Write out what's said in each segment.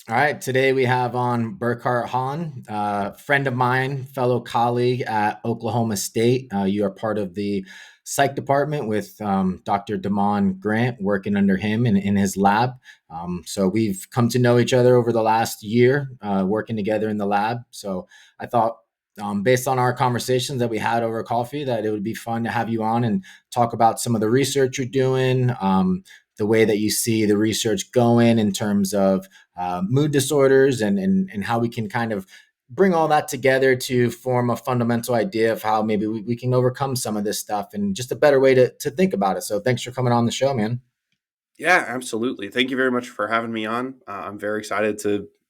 All right, today we have on Burkhart Hahn, friend of mine, fellow colleague at Oklahoma State. You are part of the psych department with Dr. Damon Grant, working under him in his lab. So we've come to know each other over the last year, working together in the lab. So I thought, based on our conversations that we had over coffee, that it would be fun to have you on and talk about some of the research you're doing, the way that you see the research going in terms of mood disorders and how we can kind of bring all that together to form a fundamental idea of how maybe we can overcome some of this stuff and just a better way to think about it. So thanks for coming on the show, man. Yeah, absolutely. Thank you very much for having me on. I'm very excited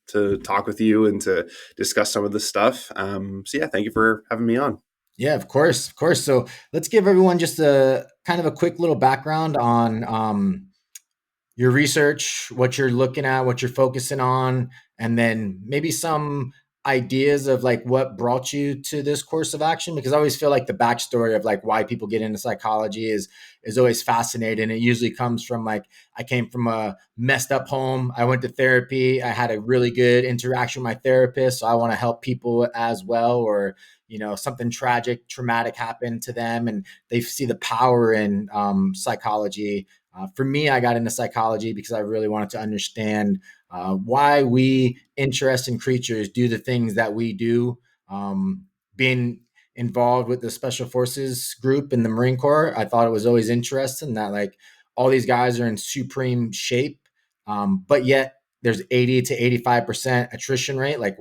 to talk with you and to discuss some of this stuff. So yeah, thank you for having me on. Yeah, of course, of course. So let's give everyone just a kind of a quick little background on your research, what you're looking at, what you're focusing on, and then maybe some ideas of like what brought you to this course of action. Because I always feel like the backstory of like why people get into psychology is always fascinating. It usually comes from like I came from a messed up home. I went to therapy. I had a really good interaction with my therapist, so I want to help people as well. Or something tragic, traumatic happened to them, and they see the power in psychology. For me, I got into psychology because I really wanted to understand why we interesting creatures do the things that we do. Being involved with the Special Forces group in the Marine Corps, I thought it was always interesting that like all these guys are in supreme shape, but yet there's 80 to 85% attrition rate. Like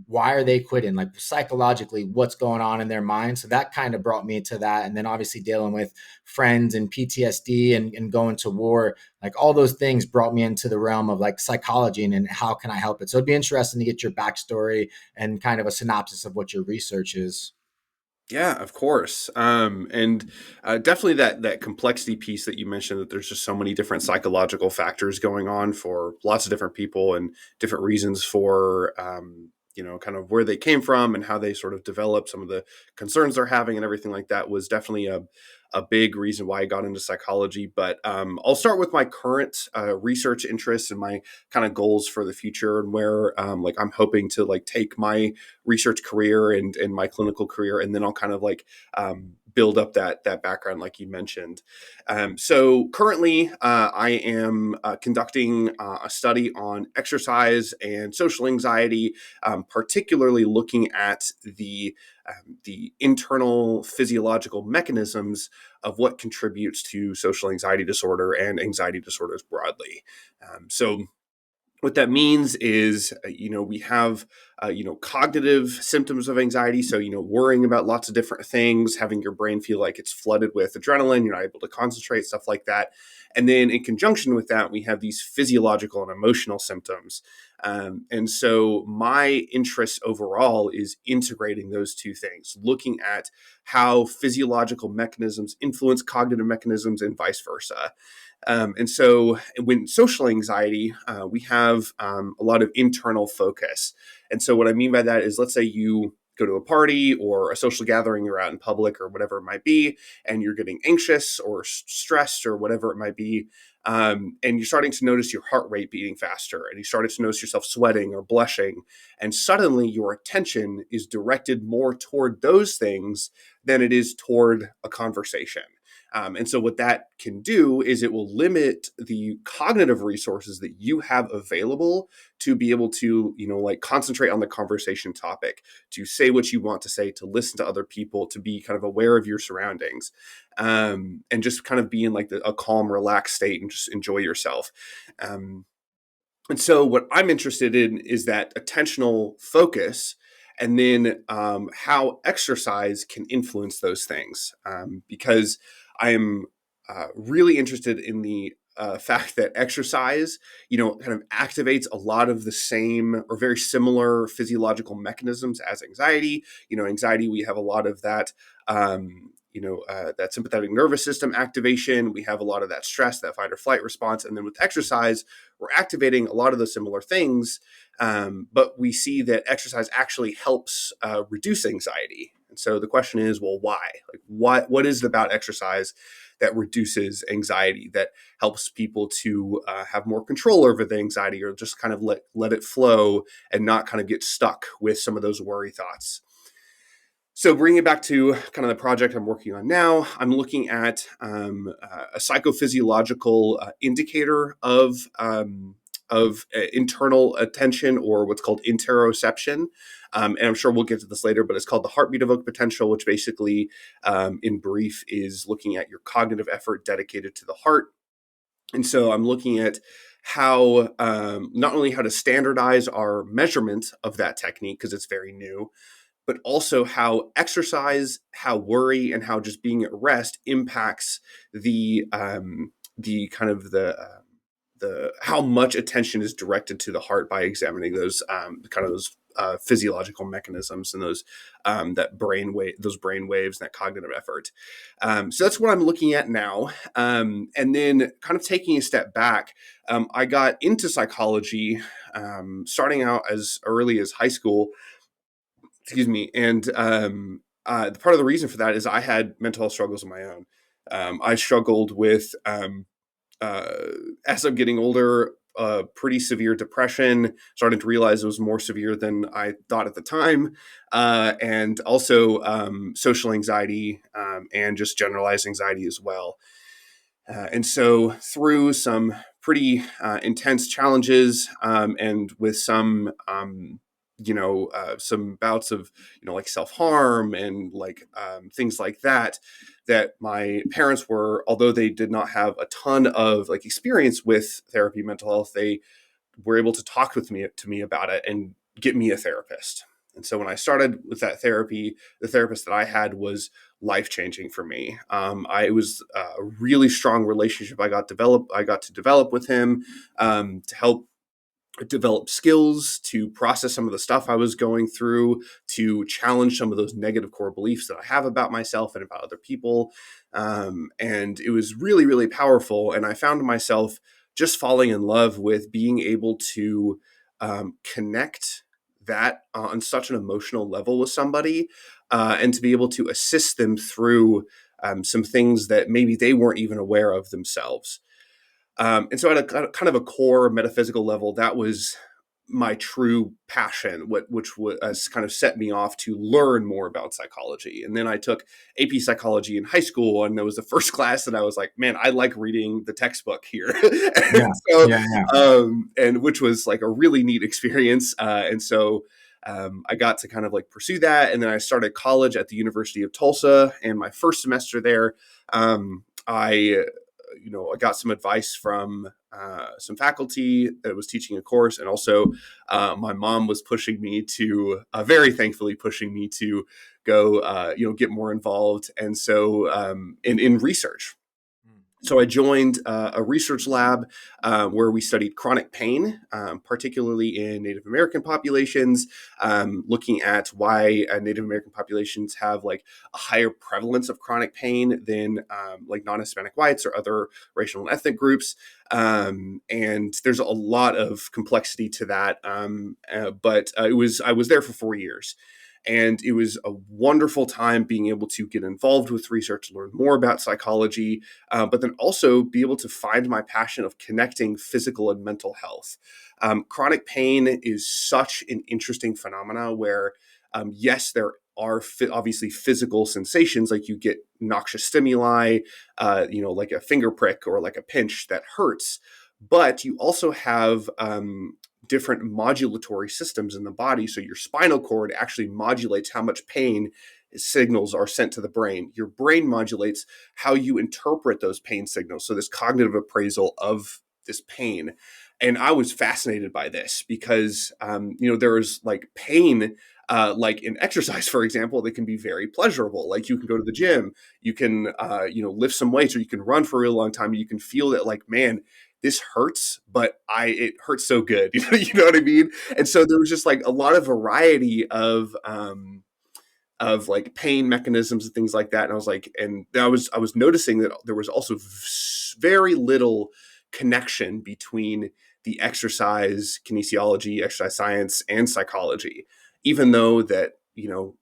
why are they quitting, like psychologically what's going on in their mind? So that kind of brought me to that. And then obviously dealing with friends and PTSD and going to war, like all those things brought me into the realm of like psychology and how can I help it. So it'd be interesting to get your backstory and kind of a synopsis of what your research is. Yeah, of course. And definitely that complexity piece that you mentioned, that there's just so many different psychological factors going on for lots of different people and different reasons for kind of where they came from and how they sort of developed some of the concerns they're having and everything like that was definitely a big reason why I got into psychology. But I'll start with my current research interests and my kind of goals for the future, and where like I'm hoping to like take my research career and my clinical career, and then I'll kind of like build up that background like you mentioned. So currently, I am conducting a study on exercise and social anxiety, particularly looking at the internal physiological mechanisms of what contributes to social anxiety disorder and anxiety disorders broadly. So what that means is, we have, cognitive symptoms of anxiety. So, worrying about lots of different things, having your brain feel like it's flooded with adrenaline, you're not able to concentrate, stuff like that. And then in conjunction with that, we have these physiological and emotional symptoms. And so my interest overall is integrating those two things, looking at how physiological mechanisms influence cognitive mechanisms and vice versa. And so, when social anxiety, we have a lot of internal focus. And so, what I mean by that is, let's say you go to a party or a social gathering, you're out in public or whatever it might be, and you're getting anxious or stressed or whatever it might be. And you're starting to notice your heart rate beating faster, and you started to notice yourself sweating or blushing. And suddenly, your attention is directed more toward those things than it is toward a conversation. And so, what that can do is it will limit the cognitive resources that you have available to be able to, like concentrate on the conversation topic, to say what you want to say, to listen to other people, to be kind of aware of your surroundings, and just kind of be in like a calm, relaxed state and just enjoy yourself. Um, and so, what I'm interested in is that attentional focus. And then how exercise can influence those things. Because I am really interested in the fact that exercise, kind of activates a lot of the same or very similar physiological mechanisms as anxiety. Anxiety, we have a lot of that. That sympathetic nervous system activation. We have a lot of that stress, that fight or flight response. And then with exercise, we're activating a lot of the similar things. But we see that exercise actually helps reduce anxiety. And so the question is, well, why? Like, what is it about exercise that reduces anxiety, that helps people to have more control over the anxiety, or just kind of let it flow and not kind of get stuck with some of those worry thoughts. So bringing it back to kind of the project I'm working on now, I'm looking at a psychophysiological indicator of internal attention, or what's called interoception. And I'm sure we'll get to this later, but it's called the heartbeat evoked potential, which basically, in brief, is looking at your cognitive effort dedicated to the heart. And so I'm looking at how, not only how to standardize our measurement of that technique, because it's very new, but also how exercise, how worry, and how just being at rest impacts the kind of the how much attention is directed to the heart by examining those kind of those physiological mechanisms and those those brain waves and that cognitive effort. So that's what I'm looking at now. And then kind of taking a step back, I got into psychology starting out as early as high school. Excuse me. And part of the reason for that is I had mental health struggles of my own. I struggled with, uh, as I'm getting older, pretty severe depression, starting to realize it was more severe than I thought at the time. And also social anxiety, and just generalized anxiety as well. And so through some pretty intense challenges, and with some bouts of, like self-harm and like things like that, that my parents were, although they did not have a ton of like experience with therapy, mental health, they were able to talk with me to me about it and get me a therapist. And so when I started with that therapy, the therapist that I had was life changing for me. It was a really strong relationship I got to develop with him, to help develop skills to process some of the stuff I was going through, to challenge some of those negative core beliefs that I have about myself and about other people. And it was really, really powerful. And I found myself just falling in love with being able to connect that on such an emotional level with somebody, and to be able to assist them through some things that maybe they weren't even aware of themselves. And so at a kind of a core metaphysical level, that was my true passion, which was kind of set me off to learn more about psychology. And then I took AP psychology in high school, and that was the first class that I was like, man, I like reading the textbook here. Yeah, And so, yeah, yeah. and which was like a really neat experience. And so I got to kind of like pursue that. And then I started college at the University of Tulsa, and my first semester there, I got some advice from some faculty that was teaching a course, and also my mom was pushing me to, very thankfully, pushing me to go, get more involved, and so in research. So I joined a research lab where we studied chronic pain, particularly in Native American populations, looking at why Native American populations have like a higher prevalence of chronic pain than like non-Hispanic whites or other racial and ethnic groups. And there's a lot of complexity to that. But I was there for 4 years. And it was a wonderful time being able to get involved with research, learn more about psychology, but then also be able to find my passion of connecting physical and mental health. Chronic pain is such an interesting phenomena where, yes, there are obviously physical sensations, like you get noxious stimuli, like a finger prick or like a pinch that hurts, but you also have different modulatory systems in the body. So your spinal cord actually modulates how much pain signals are sent to the brain. Your brain modulates how you interpret those pain signals. So this cognitive appraisal of this pain. And I was fascinated by this because, there's like pain, like in exercise, for example, that can be very pleasurable. Like you can go to the gym, you can, lift some weights, or you can run for a real long time. And you can feel that like, man, this hurts, but it hurts so good. You know what I mean? And so there was just like a lot of variety of like pain mechanisms and things like that. And I was like, and I was noticing that there was also very little connection between the exercise kinesiology, exercise science, and psychology, even though that,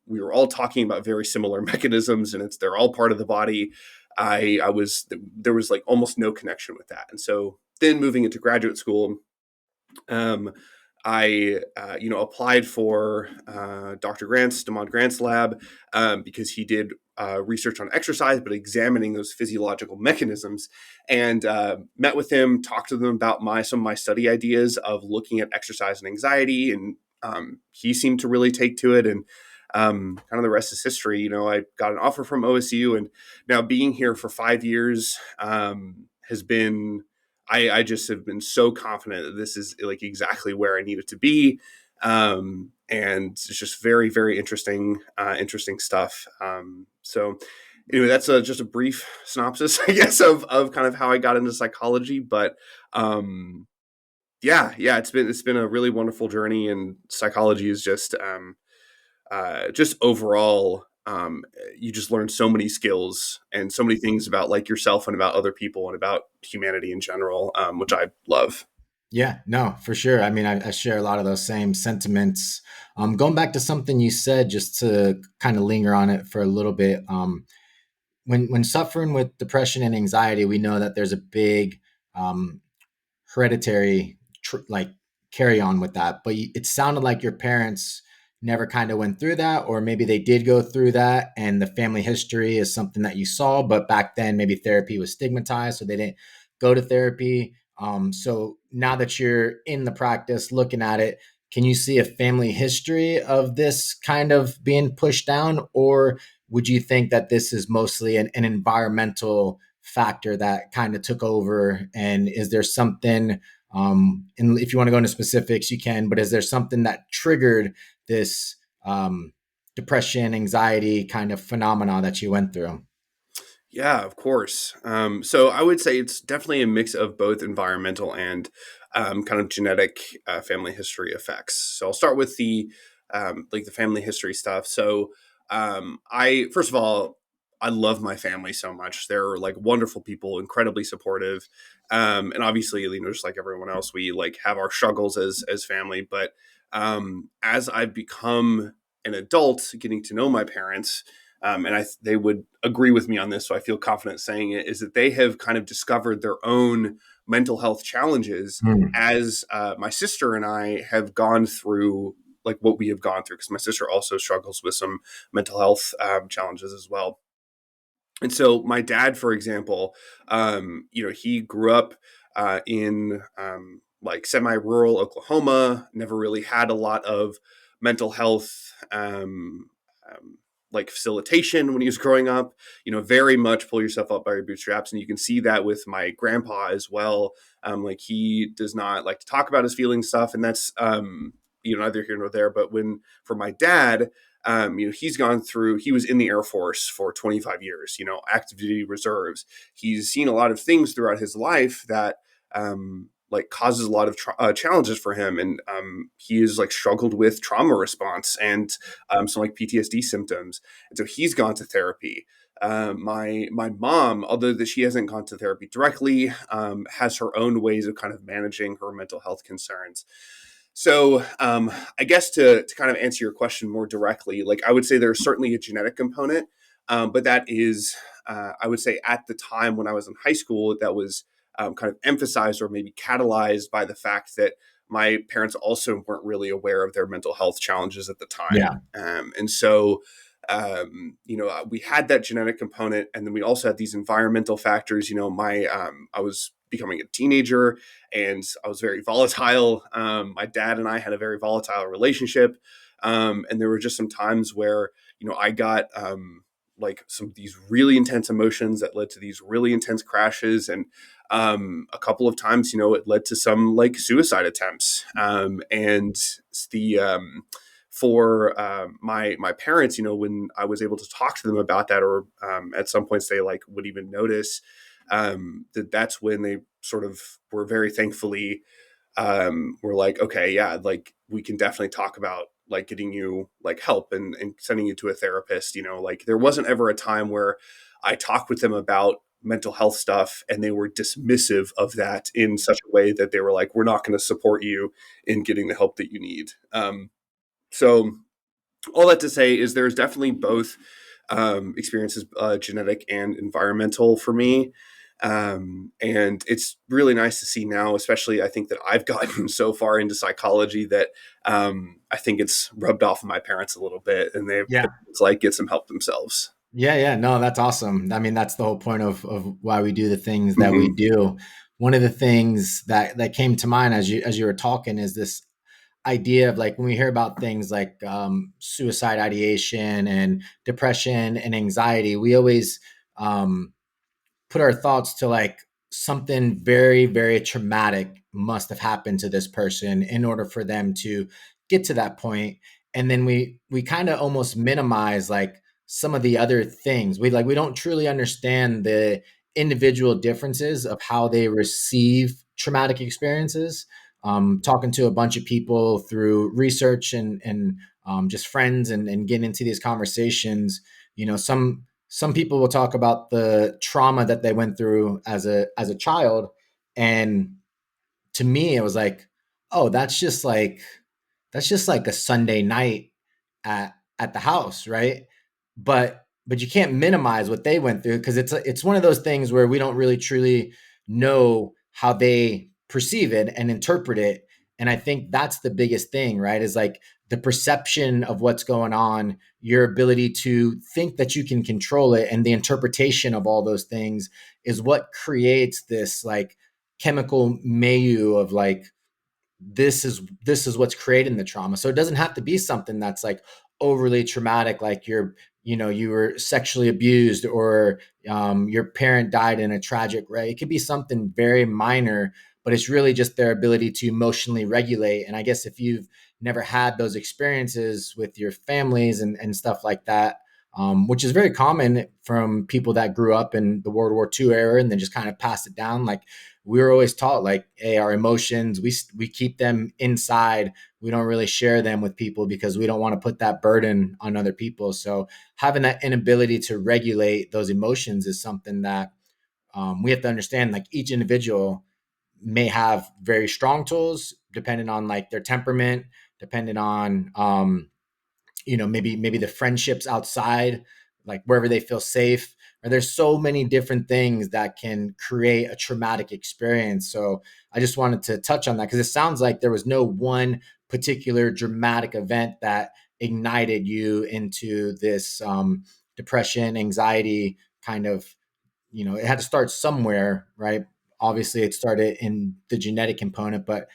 we were all talking about very similar mechanisms, and they're all part of the body. I was there was like almost no connection with that. And so then moving into graduate school, um, I, applied for Demond Grant's lab, because he did research on exercise, but examining those physiological mechanisms. And met with him, talked to them about some of my study ideas of looking at exercise and anxiety, and he seemed to really take to it. And kind of the rest is history. I got an offer from OSU, and now being here for 5 years has been. I just have been so confident that this is like exactly where I need it to be. And it's just very, very interesting stuff. So anyway, that's just a brief synopsis, I guess, of kind of how I got into psychology. But yeah, it's been a really wonderful journey, and psychology is just overall, you just learn so many skills and so many things about like yourself and about other people and about humanity in general, which I love. Yeah, no, for sure. I mean, I share a lot of those same sentiments. Going back to something you said, just to kind of linger on it for a little bit. When suffering with depression and anxiety, we know that there's a big um, hereditary like carry on with that. But it sounded like your parents never kind of went through that, or maybe they did go through that, and the family history is something that you saw. But back then, maybe therapy was stigmatized, so they didn't go to therapy. So now that you're in the practice, looking at it, can you see a family history of this kind of being pushed down, or would you think that this is mostly an environmental factor that kind of took over? And is there something, and if you want to go into specifics, you can, but is there something that triggered this depression, anxiety kind of phenomena that you went through? Yeah, of course. So I would say it's definitely a mix of both environmental and kind of genetic family history effects. So I'll start with the like the family history stuff. So I first of all, I love my family so much. They're like wonderful people, incredibly supportive, and obviously, just like everyone else, we like have our struggles as family. But as I've become an adult, getting to know my parents, and they would agree with me on this, so I feel confident saying it, is that they have kind of discovered their own mental health challenges Hmm. as my sister and I have gone through like what we have gone through, because my sister also struggles with some mental health challenges as well. And so my dad, for example, he grew up in like semi-rural Oklahoma, never really had a lot of mental health like facilitation when he was growing up. Very much pull yourself up by your bootstraps, and you can see that with my grandpa as well. Like he does not like to talk about his feelings stuff, and that's neither here nor there. But when for my dad, he was in the Air Force for 25 years, active duty reserves. He's seen a lot of things throughout his life that like causes a lot of challenges for him. And he has like struggled with trauma response and some like PTSD symptoms. And so he's gone to therapy. My mom, although that she hasn't gone to therapy directly, has her own ways of kind of managing her mental health concerns. So, I guess to kind of answer your question more directly, like I would say there's certainly a genetic component, but that is, I would say, at the time when I was in high school, that was kind of emphasized or maybe catalyzed by the fact that my parents also weren't really aware of their mental health challenges at the time, Yeah. and so. We had that genetic component, and then we also had these environmental factors. I was becoming a teenager, and I was very volatile. My dad and I had a very volatile relationship, and there were just some times where I got like some of these really intense emotions that led to these really intense crashes, and a couple of times, it led to some like suicide attempts. And the for my parents, when I was able to talk to them about that, or at some points they like would even notice that's when they sort of were very thankfully were like, okay, yeah, like we can definitely talk about like getting you like help and sending you to a therapist. Like there wasn't ever a time where I talked with them about mental health stuff and they were dismissive of that in such a way that they were like, we're not going to support you in getting the help that you need. So all that to say is there's definitely both experiences, genetic and environmental for me. And it's really nice to see now, especially I think that I've gotten so far into psychology that I think it's rubbed off of my parents a little bit, and they've Yeah. been able to like get some help themselves. Yeah, yeah. No, that's awesome. I mean, that's the whole point of why we do the things that we Hmm. do. One of the things that came to mind as you were talking is this idea of like when we hear about things like suicide ideation and depression and anxiety, we always um, put our thoughts to like something very, very traumatic must have happened to this person in order for them to get to that point. And then we kind of almost minimize like some of the other things. We don't truly understand the individual differences of how they receive traumatic experiences. Talking to a bunch of people through research and just friends and getting into these conversations, some people will talk about the trauma that they went through as a child, and to me it was like, oh, that's just like a Sunday night at the house, right? But you can't minimize what they went through because it's one of those things where we don't really truly know how they perceive it and interpret it. And I think that's the biggest thing, right? Is like the perception of what's going on, your ability to think that you can control it, and the interpretation of all those things is what creates this like chemical milieu of like this is what's creating the trauma. So it doesn't have to be something that's like overly traumatic, like you were sexually abused, or your parent died in a tragic way. It could be something very minor, but it's really just their ability to emotionally regulate. And I guess if you've never had those experiences with your families and stuff like that, which is very common from people that grew up in the World War II era and then just kind of passed it down. Like we were always taught, like, hey, our emotions, we keep them inside. We don't really share them with people because we don't want to put that burden on other people. So having that inability to regulate those emotions is something that we have to understand. Like each individual may have very strong tools depending on like their temperament, depending on maybe the friendships outside, like wherever they feel safe. Or there's so many different things that can create a traumatic experience. So I just wanted to touch on that because it sounds like there was no one particular dramatic event that ignited you into this depression, anxiety kind of. It had to start somewhere, right? Obviously it started in the genetic component, but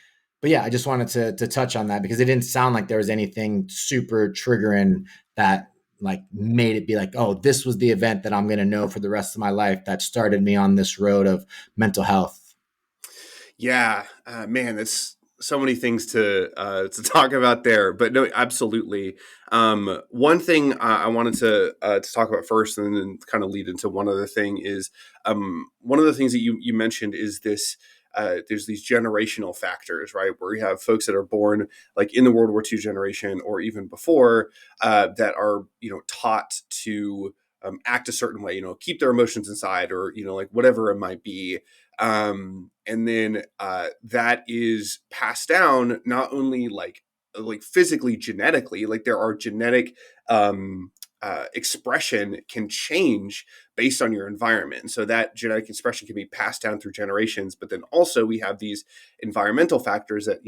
yeah, I just wanted to touch on that because it didn't sound like there was anything super triggering that like made it be like, oh, this was the event that I'm going to know for the rest of my life that started me on this road of mental health. Yeah, man, that's so many things to talk about there. But no, absolutely. One thing I wanted to talk about first, and then kind of lead into one other thing is one of the things that you mentioned is this. There's these generational factors, right? Where you have folks that are born like in the World War II generation or even before that are taught to act a certain way, keep their emotions inside, or like whatever it might be. And then that is passed down not only like physically, genetically, like there are genetic expression can change based on your environment. And so that genetic expression can be passed down through generations. But then also we have these environmental factors that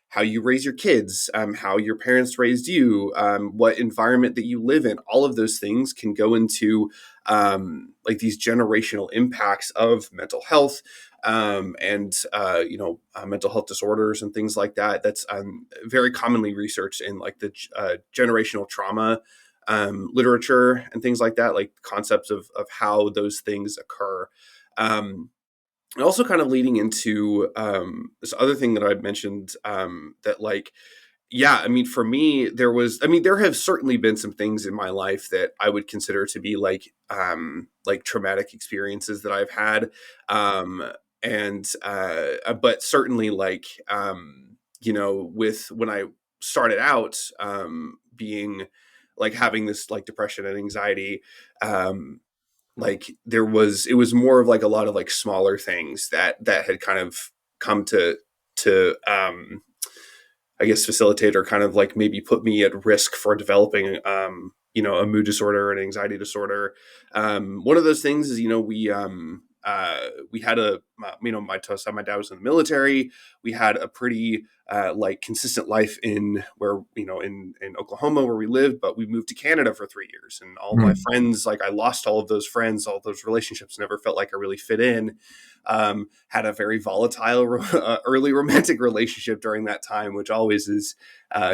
how you raise your kids, how your parents raised you, what environment that you live in. All of those things can go into like these generational impacts of mental health, and mental health disorders and things like that. That's very commonly researched in like the generational trauma literature and things like that, like concepts of how those things occur. And also kind of leading into this other thing that I mentioned, that like, yeah, I mean, for me, there have certainly been some things in my life that I would consider to be like traumatic experiences that I've had. And, but certainly with when I started out, being like having this like depression and anxiety, um, like it was more of like a lot of like smaller things that had kind of come to I guess facilitate or kind of like maybe put me at risk for developing a mood disorder, an anxiety disorder. One of those things is, we had my dad was in the military. We had a pretty like consistent life in where, in Oklahoma where we lived, but we moved to Canada for 3 years, and all my Mm. friends, like I lost all of those friends, all those relationships, never felt like I really fit in. Had a very volatile early romantic relationship during that time, which always is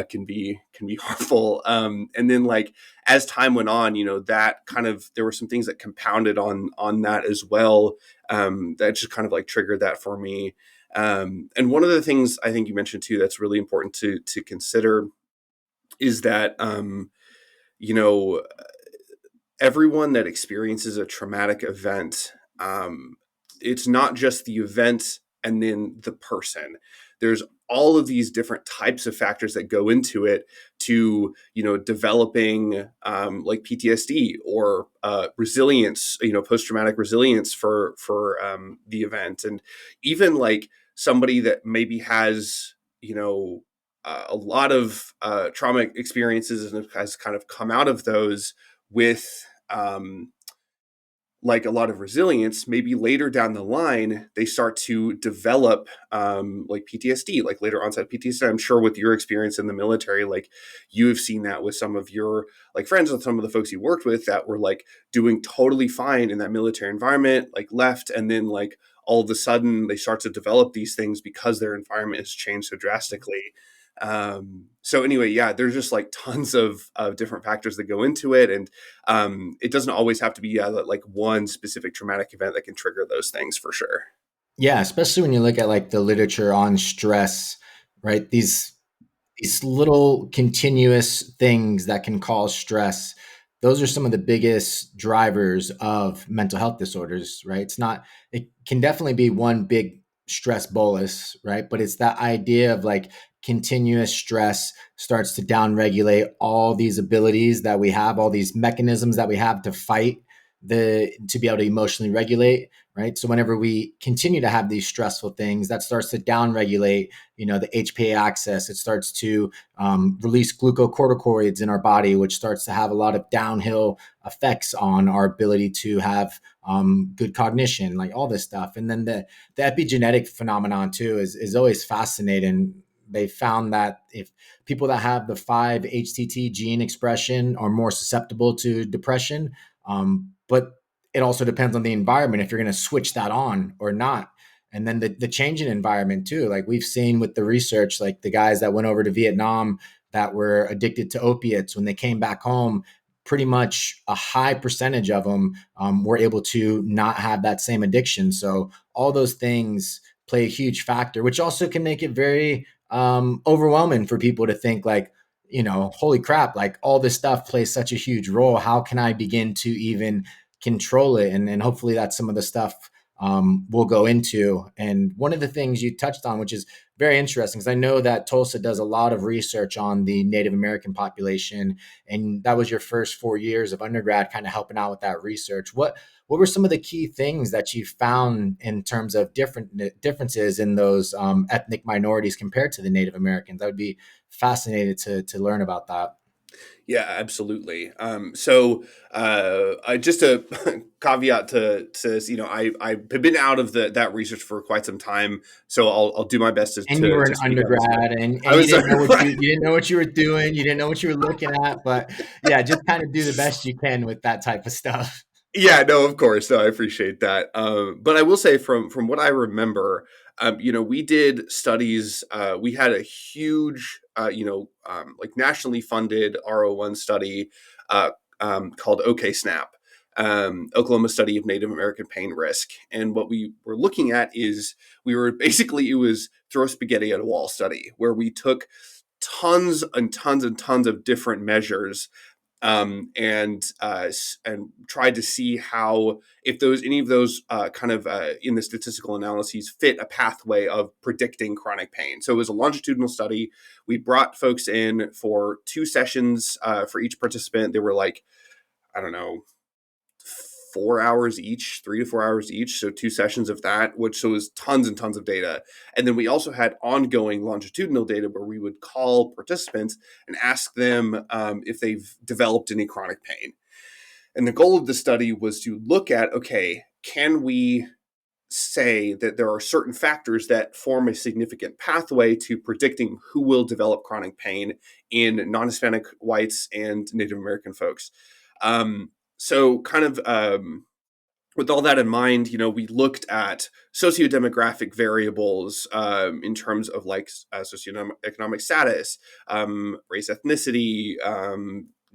can be harmful. And then like as time went on, that kind of there were some things that compounded on that as well. That just kind of like triggered that for me. And one of the things I think you mentioned too that's really important to consider is that you know everyone that experiences a traumatic event, it's not just the event and then the person. There's all of these different types of factors that go into it to, developing like PTSD or resilience, post-traumatic resilience for the event. And even like somebody that maybe has, a lot of trauma experiences and has kind of come out of those with like a lot of resilience, maybe later down the line they start to develop like PTSD, like later onset PTSD. I'm sure with your experience in the military, like you have seen that with some of your like friends and some of the folks you worked with that were like doing totally fine in that military environment, like left, and then like all of a sudden they start to develop these things because their environment has changed so drastically. So anyway, yeah, there's just like tons of different factors that go into it. And it doesn't always have to be like one specific traumatic event that can trigger those things for sure. Yeah, especially when you look at like the literature on stress, right? These little continuous things that can cause stress, those are some of the biggest drivers of mental health disorders, right? It can definitely be one big stress bolus, right? But it's that idea of like continuous stress starts to downregulate all these abilities that we have, all these mechanisms that we have to fight to be able to emotionally regulate, right? So whenever we continue to have these stressful things, that starts to downregulate, the HPA axis. It starts to release glucocorticoids in our body, which starts to have a lot of downhill effects on our ability to have good cognition, like all this stuff. And then the epigenetic phenomenon too is always fascinating. They found that if people that have the 5-HTT gene expression are more susceptible to depression, but it also depends on the environment if you're going to switch that on or not. And then the change in environment too, like we've seen with the research, like the guys that went over to Vietnam that were addicted to opiates, when they came back home, pretty much a high percentage of them were able to not have that same addiction. So all those things play a huge factor, which also can make it very overwhelming for people to think like, holy crap, like all this stuff plays such a huge role. How can I begin to even control it? And hopefully that's some of the stuff we'll go into. And one of the things you touched on, which is very interesting, because I know that Tulsa does a lot of research on the Native American population, and that was your first 4 years of undergrad, kind of helping out with that research. What were some of the key things that you found in terms of differences in those ethnic minorities compared to the Native Americans? I would be fascinated to learn about that. Yeah, absolutely. So just a caveat to this, I've been out of that research for quite some time, so I'll do my best to, And you were to, an to speak on this. undergrad, and I you was didn't know what right. you didn't know what you were doing. You didn't know what you were looking at, but yeah, just kind of do the best you can with that type of stuff. Yeah, no, of course. No, I appreciate that. But I will say from what I remember, we did studies. We had a huge, like nationally funded R01 study called OK Snap, Oklahoma Study of Native American Pain Risk. And what we were looking at is it was throw spaghetti at a wall study where we took tons and tons and tons of different measures, and tried to see how if those any of those kind of in the statistical analyses fit a pathway of predicting chronic pain. So it was a longitudinal study. We brought folks in for 2 sessions for each participant. They were like, I don't know, 4 hours each, 3 to 4 hours each. So 2 sessions of that, which shows tons and tons of data. And then we also had ongoing longitudinal data where we would call participants and ask them if they've developed any chronic pain. And the goal of the study was to look at, okay, can we say that there are certain factors that form a significant pathway to predicting who will develop chronic pain in non-Hispanic whites and Native American folks. So kind of with all that in mind, we looked at sociodemographic variables in terms of like socioeconomic status, race, ethnicity,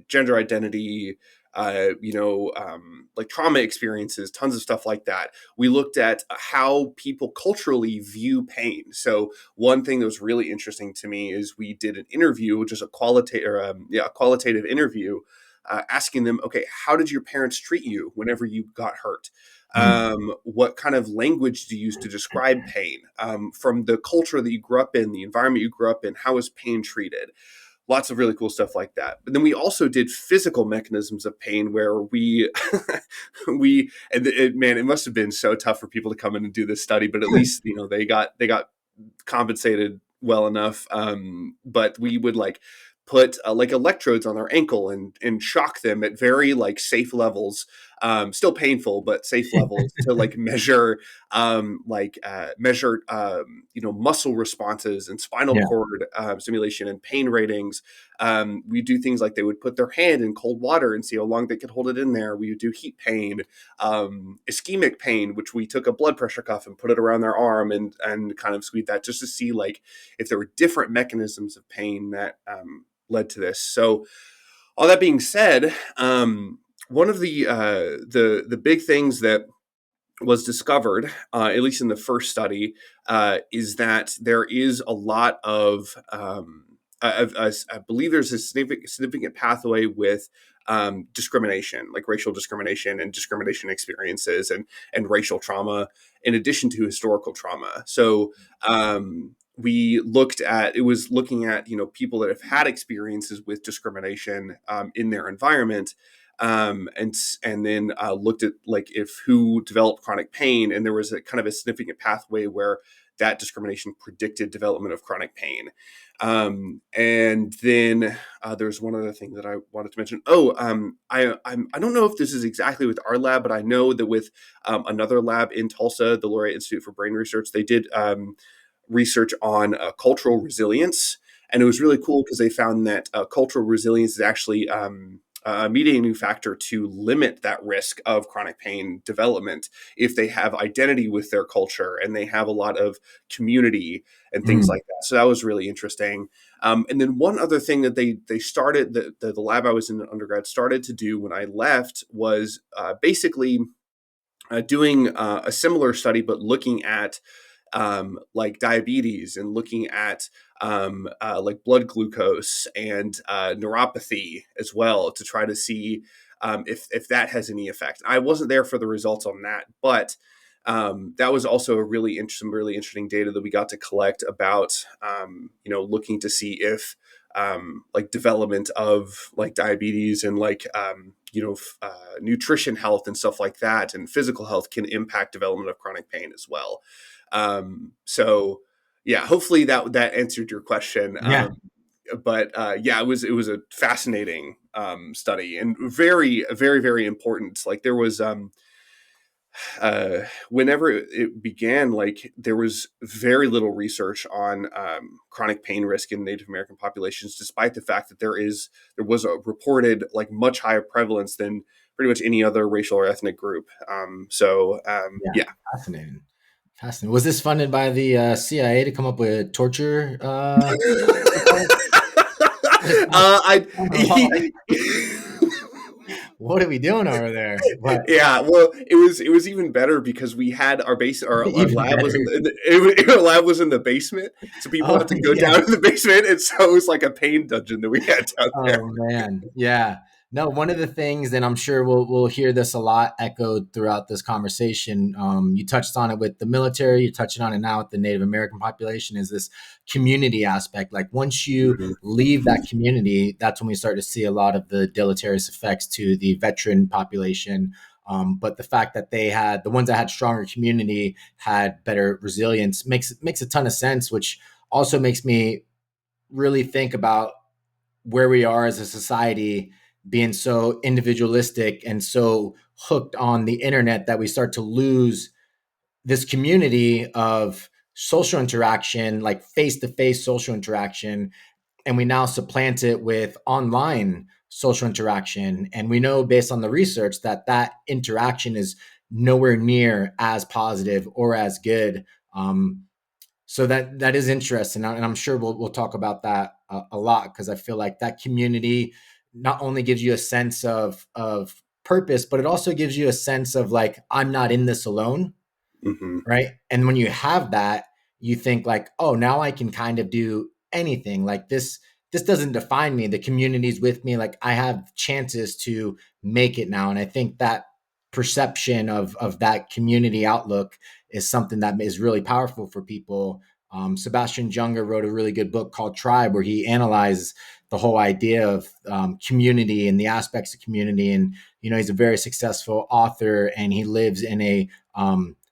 gender identity, like trauma experiences, tons of stuff like that. We looked at how people culturally view pain. So one thing that was really interesting to me is we did an interview, which is a qualitative interview, asking them, okay, how did your parents treat you whenever you got hurt? What kind of language do you use to describe pain? From the culture that you grew up in, the environment you grew up in, how is pain treated? Lots of really cool stuff like that. But then we also did physical mechanisms of pain where it must have been so tough for people to come in and do this study, but at least, they got compensated well enough. But we would like put like electrodes on their ankle and shock them at very like safe levels, still painful, but safe levels to like measure muscle responses and spinal cord stimulation and pain ratings. We do things like they would put their hand in cold water and see how long they could hold it in there. We would do heat pain, ischemic pain, which we took a blood pressure cuff and put it around their arm and kind of squeeze that just to see like if there were different mechanisms of pain that led to this. So all that being said, one of the big things that was discovered, at least in the first study, is that there is a lot of, I believe there's a significant pathway with discrimination, like racial discrimination and discrimination experiences and racial trauma, in addition to historical trauma. So we looked at, looking at, people that have had experiences with discrimination in their environment, and then looked at like if who developed chronic pain, and there was a kind of a significant pathway where that discrimination predicted development of chronic pain. And then there's one other thing that I wanted to mention. I don't know if this is exactly with our lab, but I know that with another lab in Tulsa, the Laureate Institute for Brain Research, they did research on cultural resilience. And it was really cool because they found that cultural resilience is actually a mediating factor to limit that risk of chronic pain development if they have identity with their culture and they have a lot of community and things like that. So that was really interesting. And then one other thing that they started, the lab I was in undergrad started to do when I left was basically doing a similar study, but looking at like diabetes and looking at like blood glucose and neuropathy as well to try to see if that has any effect. I wasn't there for the results on that, but that was also some really interesting data that we got to collect about, looking to see if like development of like diabetes and like, nutrition health and stuff like that and physical health can impact development of chronic pain as well. So yeah, hopefully that answered your question. But it was a fascinating study and very, very, very important. Like there was whenever it began, like there was very little research on chronic pain risk in Native American populations, despite the fact that there was a reported like much higher prevalence than pretty much any other racial or ethnic group. Yeah. Fascinating. Was this funded by the CIA to come up with torture? What are we doing over there? What? Yeah, well, it was even better because we had our lab was our lab was in the basement, so people had to go down to the basement, and so it was like a pain dungeon that we had down there. Oh man, yeah. No, one of the things, and I'm sure we'll hear this a lot echoed throughout this conversation. You touched on it with the military. You're touching on it now with the Native American population. Is this community aspect? Like once you leave that community, that's when we start to see a lot of the deleterious effects to the veteran population. But the fact that the ones that had stronger community had better resilience makes a ton of sense, which also makes me really think about where we are as a society being so individualistic and so hooked on the internet that we start to lose this community of social interaction, like face to face social interaction, and we now supplant it with online social interaction. And we know based on the research that that interaction is nowhere near as positive or as good. So that is interesting, and I'm sure we'll talk about that a lot, because I feel like that community not only gives you a sense of purpose, but it also gives you a sense of like, I'm not in this alone, Hmm. right? And when you have that, you think like, oh, now I can kind of do anything. Like this doesn't define me. The community's with me. Like I have chances to make it now. And I think that perception of that community outlook is something that is really powerful for people. Sebastian Junger wrote a really good book called Tribe, where he analyzes the whole idea of community and the aspects of community. And he's a very successful author, and he lives in a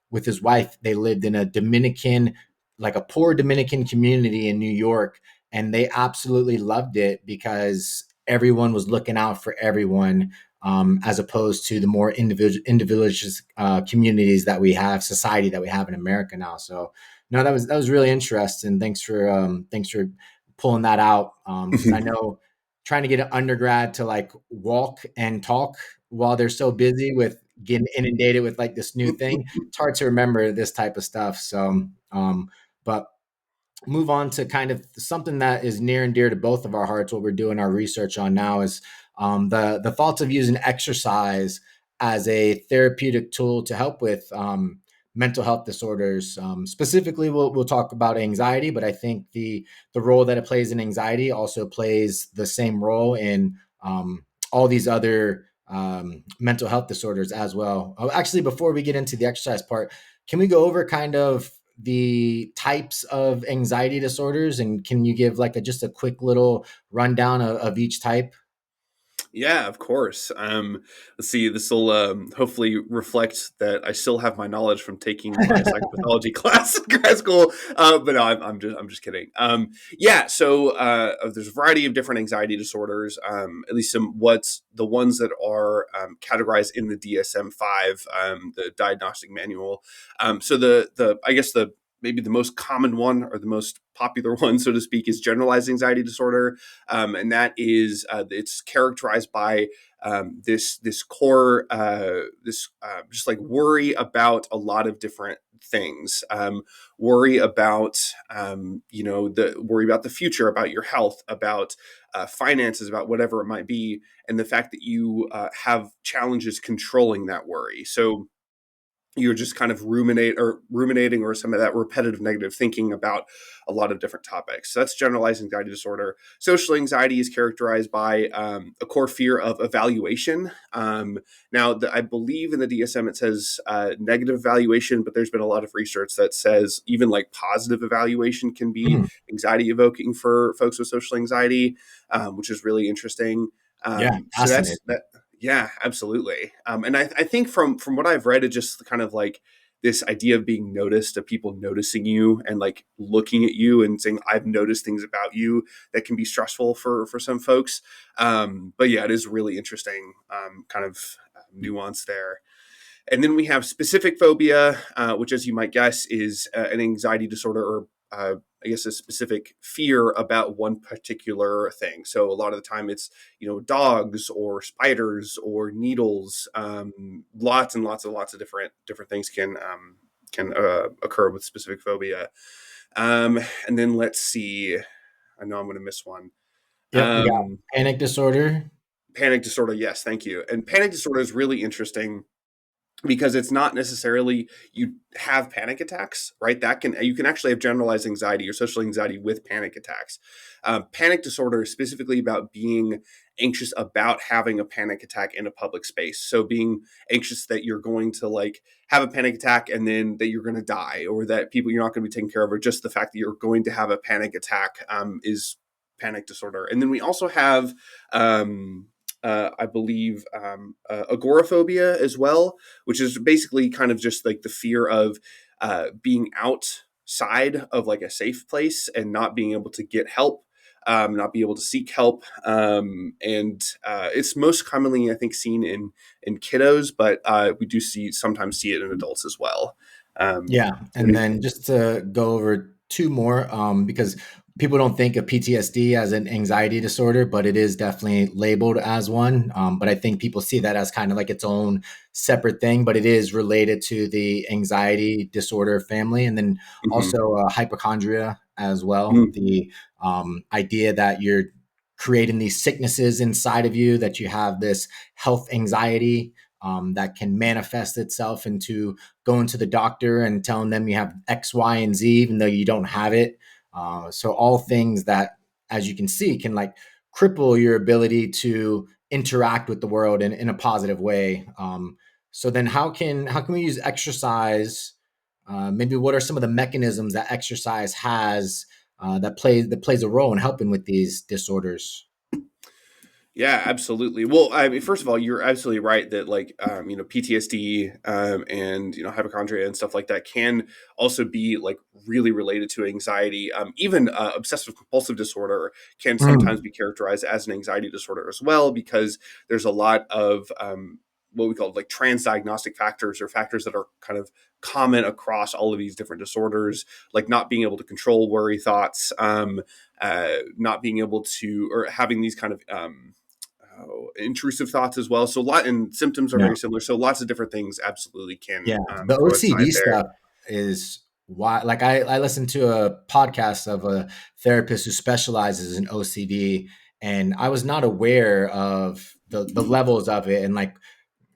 with his wife. They lived in a Dominican, like a poor Dominican community in New York, and they absolutely loved it because everyone was looking out for everyone, as opposed to the more individualist communities that we have, society that we have in America now. So, no, that was really interesting. Thanks for pulling that out, because I know trying to get an undergrad to like walk and talk while they're so busy with getting inundated with like this new thing, it's hard to remember this type of stuff. So, but move on to kind of something that is near and dear to both of our hearts. What we're doing our research on now is the thoughts of using exercise as a therapeutic tool to help with mental health disorders. Specifically, we'll talk about anxiety, but I think the role that it plays in anxiety also plays the same role in all these other mental health disorders as well. Actually, before we get into the exercise part, can we go over kind of the types of anxiety disorders, and can you give like just a quick little rundown of each type? Yeah, of course. Let's see. This will hopefully reflect that I still have my knowledge from taking my psychopathology class in grad school. But no, I'm just kidding. Yeah. So there's a variety of different anxiety disorders. At least what's the ones that are categorized in the DSM-5, the diagnostic manual. So the I guess the maybe the most common one, or the most popular one, so to speak, is generalized anxiety disorder, and that is it's characterized by this core this just like worry about a lot of different things, worry about the worry about the future, about your health, about finances, about whatever it might be, and the fact that you have challenges controlling that worry. So you're just kind of ruminating, or some of that repetitive negative thinking about a lot of different topics. So that's generalized anxiety disorder. Social anxiety is characterized by a core fear of evaluation. Now, I believe in the DSM it says negative evaluation, but there's been a lot of research that says even like positive evaluation can be Mhm. anxiety evoking for folks with social anxiety, which is really interesting. Yeah, So that's fascinating. that. Yeah, absolutely. And I think from what I've read, it just kind of like this idea of being noticed, of people noticing you and like looking at you and saying, "I've noticed things about you," that can be stressful for some folks. But yeah, it is really interesting, kind of nuance there. And then we have specific phobia, which, as you might guess, is an anxiety disorder, or I guess a specific fear about one particular thing. So a lot of the time it's, dogs or spiders or needles. Lots and lots of different things can occur with specific phobia. And then let's see. I know I'm going to miss one. Yep, we got Um, panic disorder. Panic disorder. Yes, thank you. And panic disorder is really interesting because it's not necessarily you have panic attacks, right? That can you can actually have generalized anxiety or social anxiety with panic attacks. Panic disorder is specifically about being anxious about having a panic attack in a public space. So being anxious that you're going to like have a panic attack and then that you're going to die, or that people you're not going to be taken care of, or just the fact that you're going to have a panic attack is panic disorder. And then we also have I believe, agoraphobia as well, which is basically kind of just like the fear of being outside of like a safe place and not being able to get help, not be able to seek help. And it's most commonly, I think, seen in kiddos, but we do sometimes see it in adults as well. Yeah, and then just to go over two more, because people don't think of PTSD as an anxiety disorder, but it is definitely labeled as one. But I think people see that as kind of like its own separate thing, but it is related to the anxiety disorder family, and then Mhm. also hypochondria as well. Mhm. The idea that you're creating these sicknesses inside of you, that you have this health anxiety that can manifest itself into going to the doctor and telling them you have X, Y, and Z, even though you don't have it. So all things that, as you can see, can like cripple your ability to interact with the world in a positive way. So then, how can we use exercise? Maybe what are some of the mechanisms that exercise has that plays a role in helping with these disorders? Yeah, absolutely. Well, I mean, first of all, you're absolutely right that like PTSD and hypochondria and stuff like that can also be like really related to anxiety. Even obsessive compulsive disorder can sometimes Mm, be characterized as an anxiety disorder as well, because there's a lot of what we call like transdiagnostic factors, or factors that are kind of common across all of these different disorders, like not being able to control worry thoughts, not being able to, or having these kind of intrusive thoughts as well. So a lot, and symptoms are yeah. very similar. So lots of different things absolutely Yeah, can the coincide OCD there. stuff is why. Like I listened to a podcast of a therapist who specializes in OCD, and I was not aware of the levels of it. And like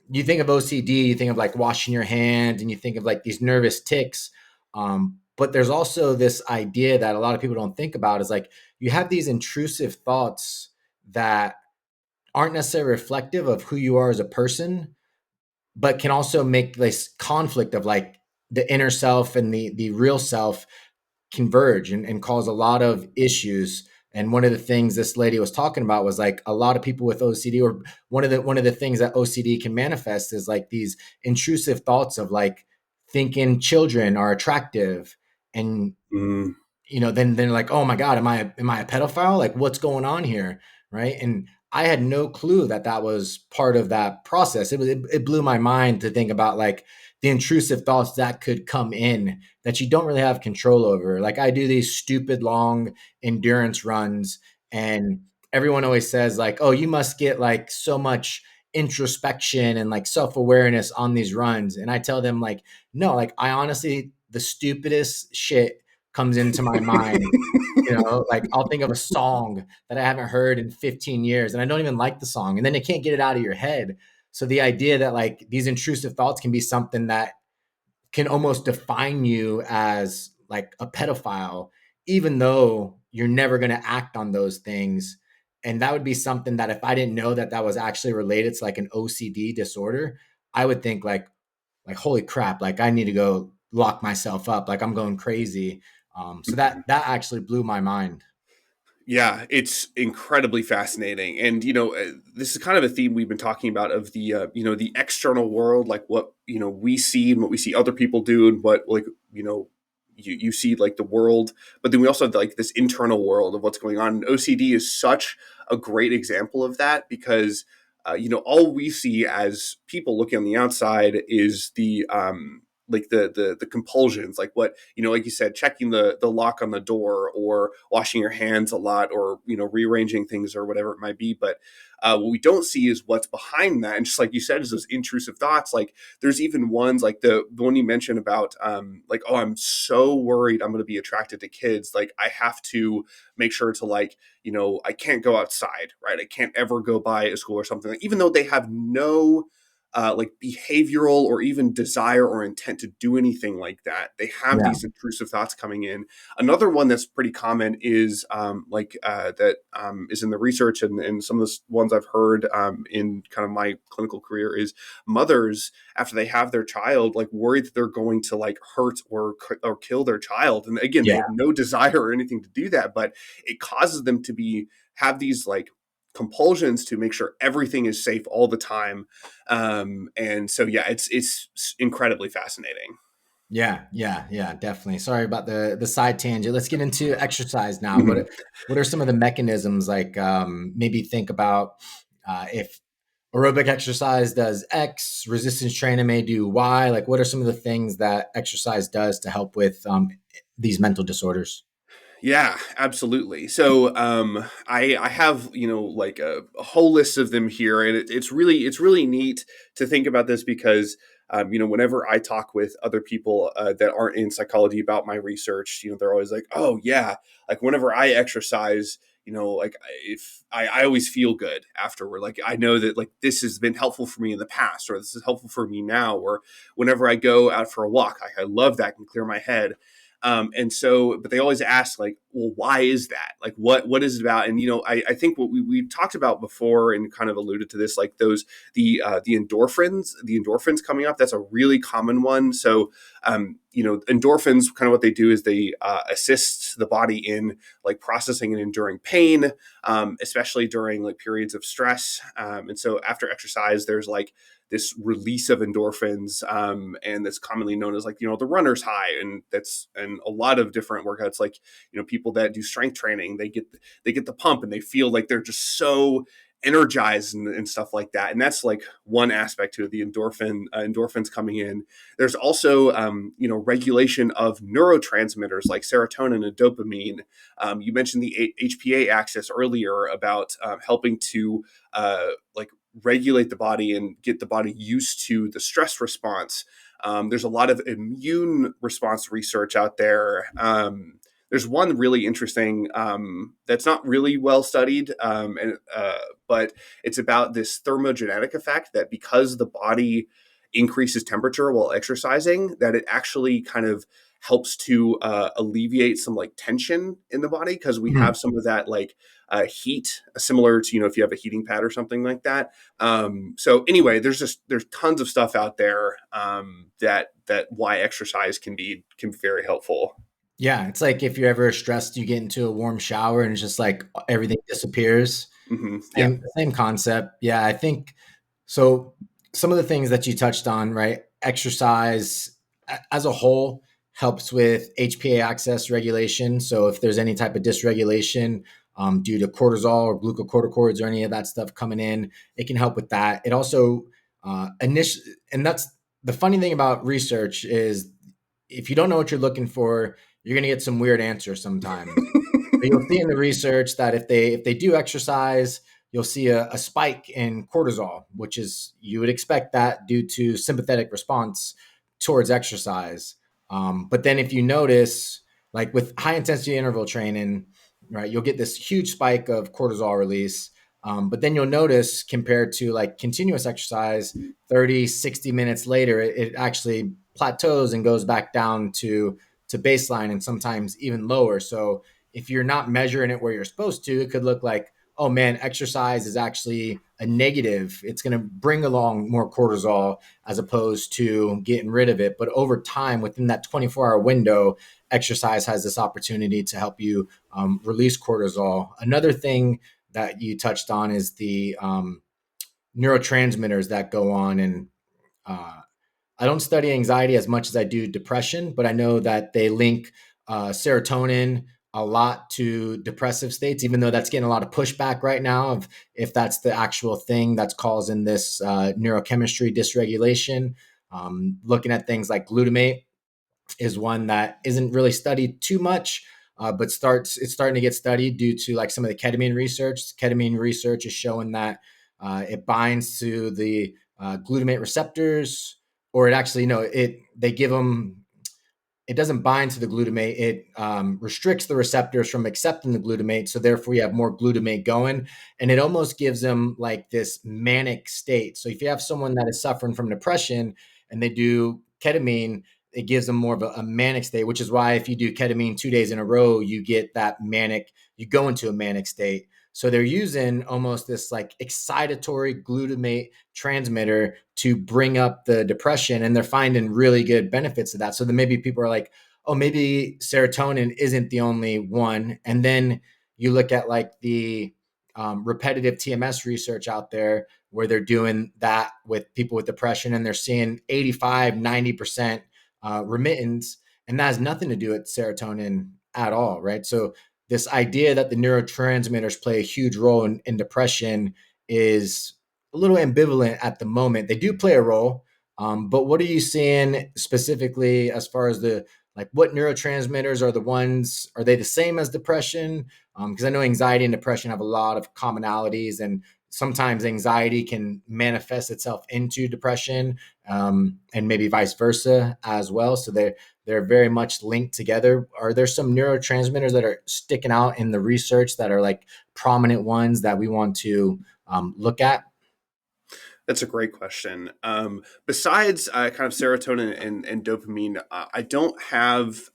you think of OCD, you think of like washing your hand, and you think of like these nervous tics. But there's also this idea that a lot of people don't think about is like you have these intrusive thoughts that aren't necessarily reflective of who you are as a person, but can also make this conflict of like the inner self and the real self converge and cause a lot of issues. And one of the things this lady was talking about was like a lot of people with OCD, or one of the things that OCD can manifest is like these intrusive thoughts of like thinking children are attractive, and Mm, then they're like, oh my god, am I a pedophile? Like, what's going on here, right? And I had no clue that that was part of that process. It blew my mind to think about like the intrusive thoughts that could come in that you don't really have control over. Like I do these stupid long endurance runs, and everyone always says like, oh, you must get like so much introspection and like self-awareness on these runs, and I tell them like, no, like I honestly, the stupidest shit comes into my mind. Like I'll think of a song that I haven't heard in 15 years and I don't even like the song, and then you can't get it out of your head. So the idea that like these intrusive thoughts can be something that can almost define you as like a pedophile, even though you're never going to act on those things. And that would be something that if I didn't know that that was actually related to like an OCD disorder, I would think like holy crap, like I need to go lock myself up, like I'm going crazy. So that actually blew my mind. yeah, it's incredibly fascinating, and this is kind of a theme we've been talking about of the the external world, like what we see and what we see other people do, and what like you see like the world, but then we also have like this internal world of what's going on. And OCD is such a great example of that, because all we see as people looking on the outside is the like the compulsions, like what like you said, checking the lock on the door, or washing your hands a lot, or rearranging things, or whatever it might be. But what we don't see is what's behind that, and just like you said, is those intrusive thoughts. Like there's even ones like the one you mentioned about like, oh, I'm so worried I'm going to be attracted to kids, like I have to make sure to like I can't go outside, right? I can't ever go by a school or something, even though they have no like behavioral or even desire or intent to do anything like that. They have Yeah. these intrusive thoughts coming in. Another one that's pretty common is that is in the research, and some of the ones I've heard in kind of my clinical career, is mothers, after they have their child, like worried that they're going to like hurt or kill their child. And again, they Yeah. have no desire or anything to do that, but it causes them to have these like compulsions to make sure everything is safe all the time. And so, yeah, it's incredibly fascinating. Yeah, definitely. Sorry about the side tangent. Let's get into exercise now. What are some of the mechanisms, like maybe think about if aerobic exercise does X, resistance training may do Y. Like, what are some of the things that exercise does to help with these mental disorders? Yeah, absolutely. So I have, like a whole list of them here, and it's really neat to think about this because whenever I talk with other people that aren't in psychology about my research, they're always like, oh yeah, like whenever I exercise, like if I always feel good afterward. Like I know that like this has been helpful for me in the past, or this is helpful for me now, or whenever I go out for a walk, like I love that, can clear my head. And so, but they always ask like, well, why is that? Like, what is it about? And, I think what we talked about before and kind of alluded to this, like the endorphins coming up, that's a really common one. So, endorphins, kind of what they do is they assist the body in like processing and enduring pain, especially during like periods of stress. And so after exercise, there's like this release of endorphins, and that's commonly known as like the runner's high, and that's and a lot of different workouts, like people that do strength training, they get the pump and they feel like they're just so energized and stuff like that. And that's like one aspect to it, the endorphins coming in. There's also regulation of neurotransmitters like serotonin and dopamine. You mentioned the HPA axis earlier about helping to like regulate the body and get the body used to the stress response. There's a lot of immune response research out there. There's one really interesting that's not really well studied, but it's about this thermogenetic effect that because the body increases temperature while exercising, that it actually kind of helps to alleviate some like tension in the body, because we have some of that like heat, similar to if you have a heating pad or something like that. So anyway, there's tons of stuff out there that why exercise can be very helpful. Yeah, it's like if you're ever stressed, you get into a warm shower and it's just like everything disappears. Yeah. Same concept. Yeah, I think so. Some of the things that you touched on, right? Exercise as a whole helps with HPA axis regulation. So if there's any type of dysregulation due to cortisol or glucocorticoids or any of that stuff coming in, it can help with that. It also and that's the funny thing about research is if you don't know what you're looking for, you're going to get some weird answers sometimes. But you'll see in the research that if they do exercise, you'll see a spike in cortisol, which is you would expect that due to sympathetic response towards exercise. But then if you notice, like with high intensity interval training, right, you'll get this huge spike of cortisol release. But then you'll notice compared to like continuous exercise, 30, 60 minutes later, it actually plateaus and goes back down to baseline and sometimes even lower. So if you're not measuring it where you're supposed to, it could look like, oh man, exercise is actually a negative. It's going to bring along more cortisol as opposed to getting rid of it. But over time, within that 24-hour window, exercise has this opportunity to help you release cortisol. Another thing that you touched on is the neurotransmitters that go on. And I don't study anxiety as much as I do depression, but I know that they link serotonin a lot to depressive states, even though that's getting a lot of pushback right now of if that's the actual thing that's causing this neurochemistry dysregulation. Looking at things like glutamate is one that isn't really studied too much, but it's starting to get studied due to like some of the ketamine research. Ketamine research is showing that it binds to the glutamate receptors, or it actually no, it they give them it doesn't bind to the glutamate. It restricts the receptors from accepting the glutamate. So therefore, you have more glutamate going, and it almost gives them like this manic state. So if you have someone that is suffering from depression and they do ketamine, it gives them more of a manic state. Which is why if you do ketamine 2 days in a row, you get that manic. You go into a manic state. So they're using almost this like excitatory glutamate transmitter to bring up the depression, and they're finding really good benefits of that. So then maybe people are like, oh, maybe serotonin isn't the only one. And then you look at like the repetitive TMS research out there where they're doing that with people with depression, and they're seeing 85, 90% remittance. And that has nothing to do with serotonin at all, right? So this idea that the neurotransmitters play a huge role in depression is a little ambivalent at the moment. They do play a role, but what are you seeing specifically as far as the like what neurotransmitters are the ones, are they the same as depression? Because I know anxiety and depression have a lot of commonalities, and sometimes anxiety can manifest itself into depression, and maybe vice versa as well. So they're very much linked together. Are there some neurotransmitters that are sticking out in the research that are like prominent ones that we want to look at? That's a great question. Besides kind of serotonin and dopamine, I don't have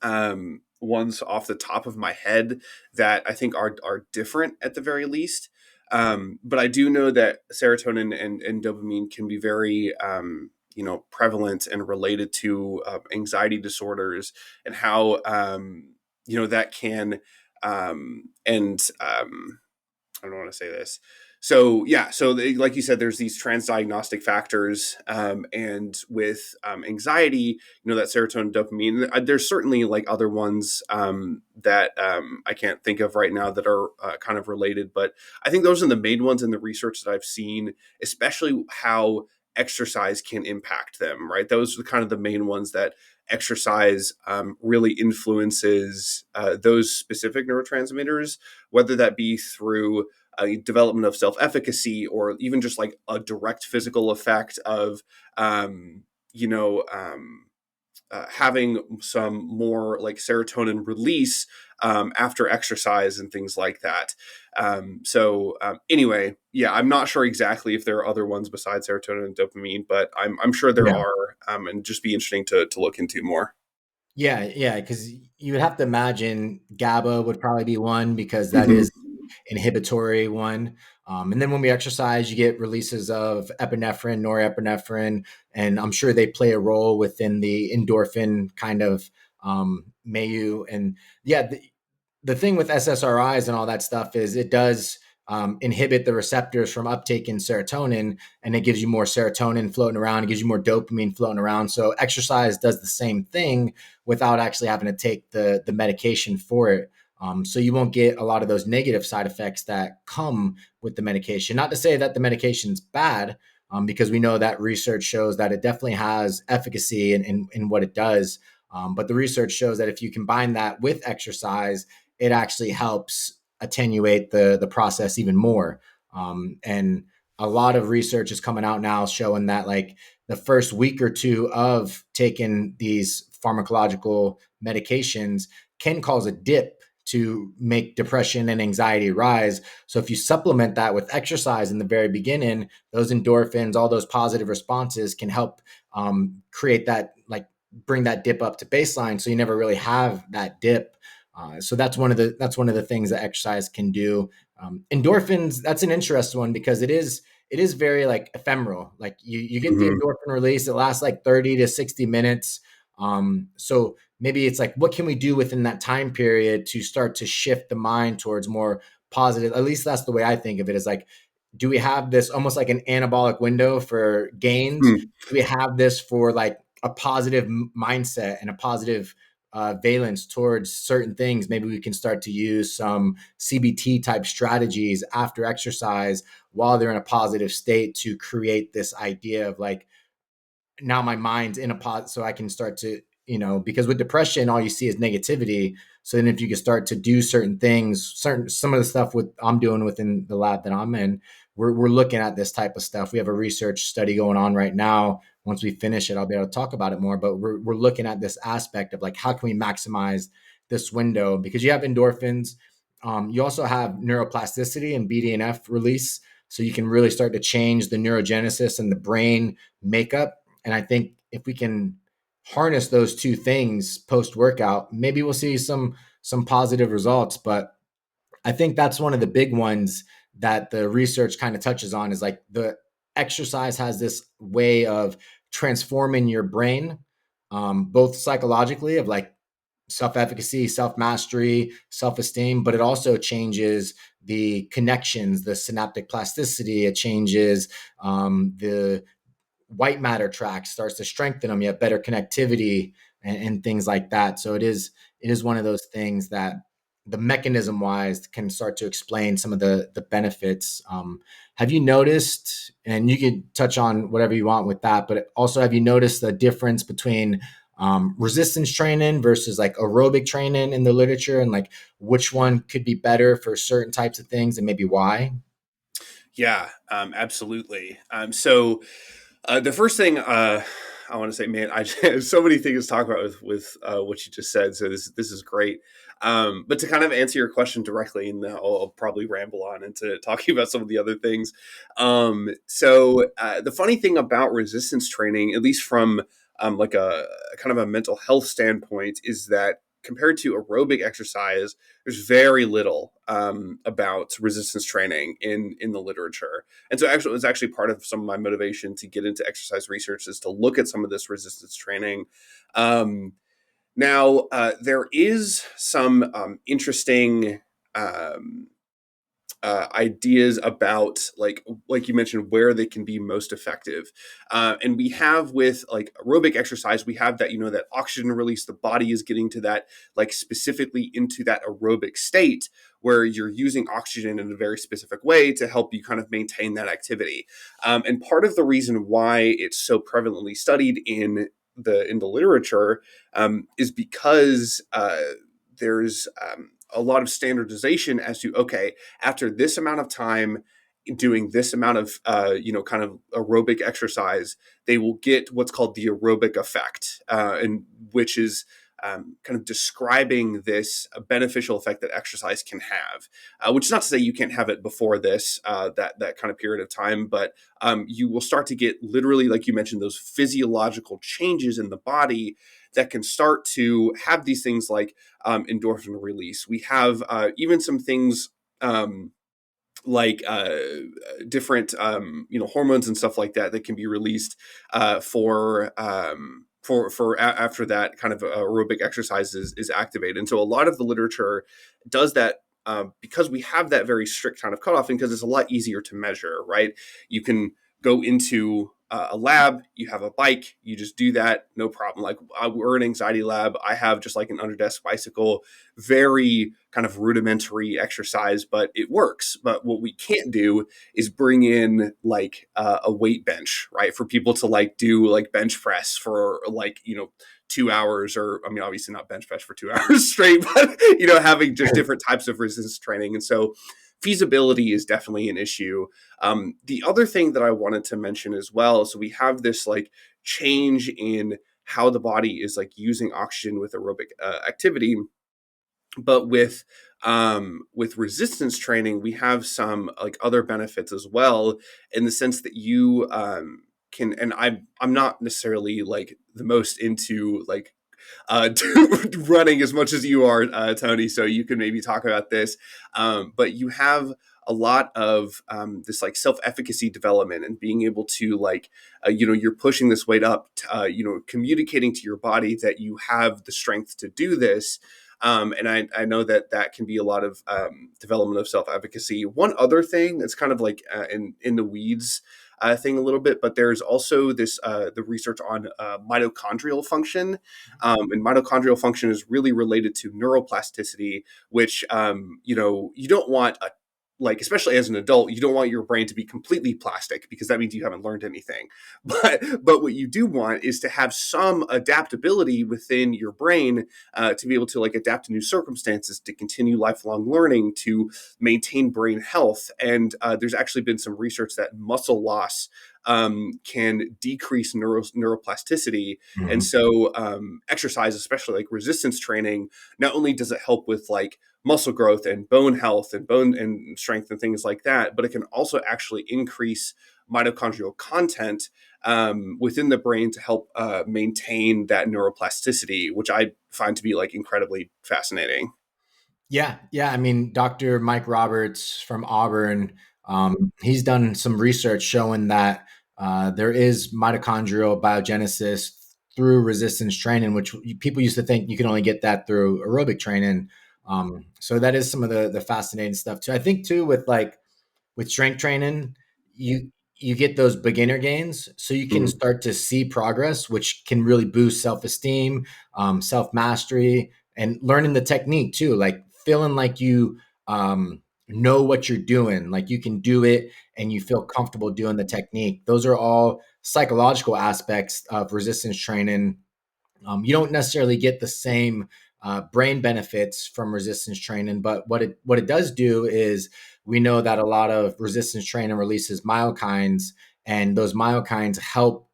ones off the top of my head that I think are different at the very least. But I do know that serotonin and dopamine can be very prevalent and related to anxiety disorders, and how that can and I don't want to say this. So yeah, like you said, there's these transdiagnostic factors, and with anxiety, that serotonin, dopamine. There's certainly like other ones that I can't think of right now that are kind of related, but I think those are the main ones in the research that I've seen, especially how exercise can impact them. Right, those are kind of the main ones that exercise really influences those specific neurotransmitters, whether that be through development of self-efficacy, or even just like a direct physical effect of you know having some more like serotonin release after exercise and things like that. Anyway, yeah, I'm not sure exactly if there are other ones besides serotonin and dopamine, but I'm sure there Yeah. are, and just be interesting to look into more. Yeah, yeah, because you would have to imagine GABA would probably be one because that Hmm. is inhibitory one. And then when we exercise, you get releases of epinephrine, norepinephrine, and I'm sure they play a role within the endorphin kind of milieu. And yeah, the thing with SSRIs and all that stuff is it does inhibit the receptors from uptaking serotonin, and it gives you more serotonin floating around. It gives you more dopamine floating around. So exercise does the same thing without actually having to take the medication for it. So you won't get a lot of those negative side effects that come with the medication. Not to say that the medication's bad, because we know that research shows that it definitely has efficacy in what it does. But the research shows that if you combine that with exercise, it actually helps attenuate the process even more. And a lot of research is coming out now showing that like the first week or two of taking these pharmacological medications can cause a dip to make depression and anxiety rise. So if you supplement that with exercise in the very beginning, those endorphins, all those positive responses can help create that, like bring that dip up to baseline, so you never really have that dip. So that's one of the things that exercise can do. Endorphins, that's an interesting one because it is very like ephemeral. Like you get the Hmm. endorphin release, it lasts like 30 to 60 minutes. So maybe it's like, what can we do within that time period to start to shift the mind towards more positive? At least that's the way I think of it, is like, do we have this almost like an anabolic window for gains? Do we have this for like a positive mindset and a positive valence towards certain things? Maybe we can start to use some CBT type strategies after exercise while they're in a positive state to create this idea of like, now my mind's in a pot, so I can start to, because with depression all you see is negativity. So then if you can start to do certain things, some of the stuff with I'm doing within the lab that I'm in, we're looking at this type of stuff. We have a research study going on right now. Once we finish it, I'll be able to talk about it more, but we're looking at this aspect of like, how can we maximize this window? Because you have endorphins, you also have neuroplasticity and BDNF release, so you can really start to change the neurogenesis and the brain makeup. And I think if we can harness those two things post workout, maybe we'll see some positive results. But I think that's one of the big ones that the research kind of touches on, is like the exercise has this way of transforming your brain, both psychologically of like self-efficacy, self-mastery, self-esteem, but it also changes the connections, the synaptic plasticity. It changes the white matter tract, starts to strengthen them. You have better connectivity and things like that. So it is one of those things that the mechanism wise can start to explain some of the benefits. Have you noticed, and you can touch on whatever you want with that, but also have you noticed the difference between resistance training versus like aerobic training in the literature, and like which one could be better for certain types of things and maybe why? Yeah, absolutely. The first thing I want to say, man, I have so many things to talk about with what you just said. So this is great. But to kind of answer your question directly, and I'll probably ramble on into talking about some of the other things. The funny thing about resistance training, at least from like a kind of a mental health standpoint, is that compared to aerobic exercise, there's very little about resistance training in the literature. And so actually, it was actually part of some of my motivation to get into exercise research is to look at some of this resistance training. Um, there is some interesting um, ideas about like you mentioned where they can be most effective, and we have with like aerobic exercise we have that that oxygen release, the body is getting to that like specifically into that aerobic state where you're using oxygen in a very specific way to help you kind of maintain that activity, and part of the reason why it's so prevalently studied in the literature is because there's a lot of standardization as to okay, after this amount of time doing this amount of kind of aerobic exercise, they will get what's called the aerobic effect, and which is kind of describing this beneficial effect that exercise can have. Which is not to say you can't have it before this that kind of period of time, but you will start to get literally, like you mentioned, those physiological changes in the body that can start to have these things like endorphin release. We have even some things like different hormones and stuff like that that can be released after that kind of aerobic exercise is activated. And so a lot of the literature does that because we have that very strict kind of cutoff, and because it's a lot easier to measure, right? You can go into a lab, you have a bike, you just do that, no problem. Like we're an anxiety lab. I have just like an under desk bicycle, very kind of rudimentary exercise, but it works. But what we can't do is bring in like a weight bench, right? For people to like do like bench press for like, 2 hours, or I mean, obviously not bench press for 2 hours straight, but, having just different types of resistance training. And so feasibility is definitely an issue. The other thing that I wanted to mention as well, so we have this like change in how the body is like using oxygen with aerobic activity, but with resistance training, we have some like other benefits as well, in the sense that you can, and I'm not necessarily like the most into like running as much as you are, Tony. So you can maybe talk about this. But you have a lot of this like self-efficacy development and being able to like, you're pushing this weight up, communicating to your body that you have the strength to do this. And I know that can be a lot of development of self-efficacy. One other thing that's kind of like in the weeds thing a little bit, but there's also this the research on mitochondrial function, and mitochondrial function is really related to neuroplasticity, which you don't want a like, especially as an adult, you don't want your brain to be completely plastic because that means you haven't learned anything. But what you do want is to have some adaptability within your brain, to be able to like adapt to new circumstances, to continue lifelong learning, to maintain brain health. And there's actually been some research that muscle loss can decrease neuroplasticity. And Mhm. so exercise, especially like resistance training, not only does it help with like muscle growth and bone health and bone and strength and things like that, but it can also actually increase mitochondrial content within the brain to help maintain that neuroplasticity, which I find to be like incredibly fascinating. Yeah, yeah. I mean, Dr. Mike Roberts from Auburn, he's done some research showing that there is mitochondrial biogenesis through resistance training, which people used to think you can only get that through aerobic training. So that is some of the fascinating stuff too. I think too with strength training, you get those beginner gains, so you can Mhm. start to see progress, which can really boost self-esteem, self-mastery, and learning the technique too, like feeling like you know what you're doing, like you can do it and you feel comfortable doing the technique. Those are all psychological aspects of resistance training. You don't necessarily get the same brain benefits from resistance training, but what it does do is we know that a lot of resistance training releases myokines, and those myokines help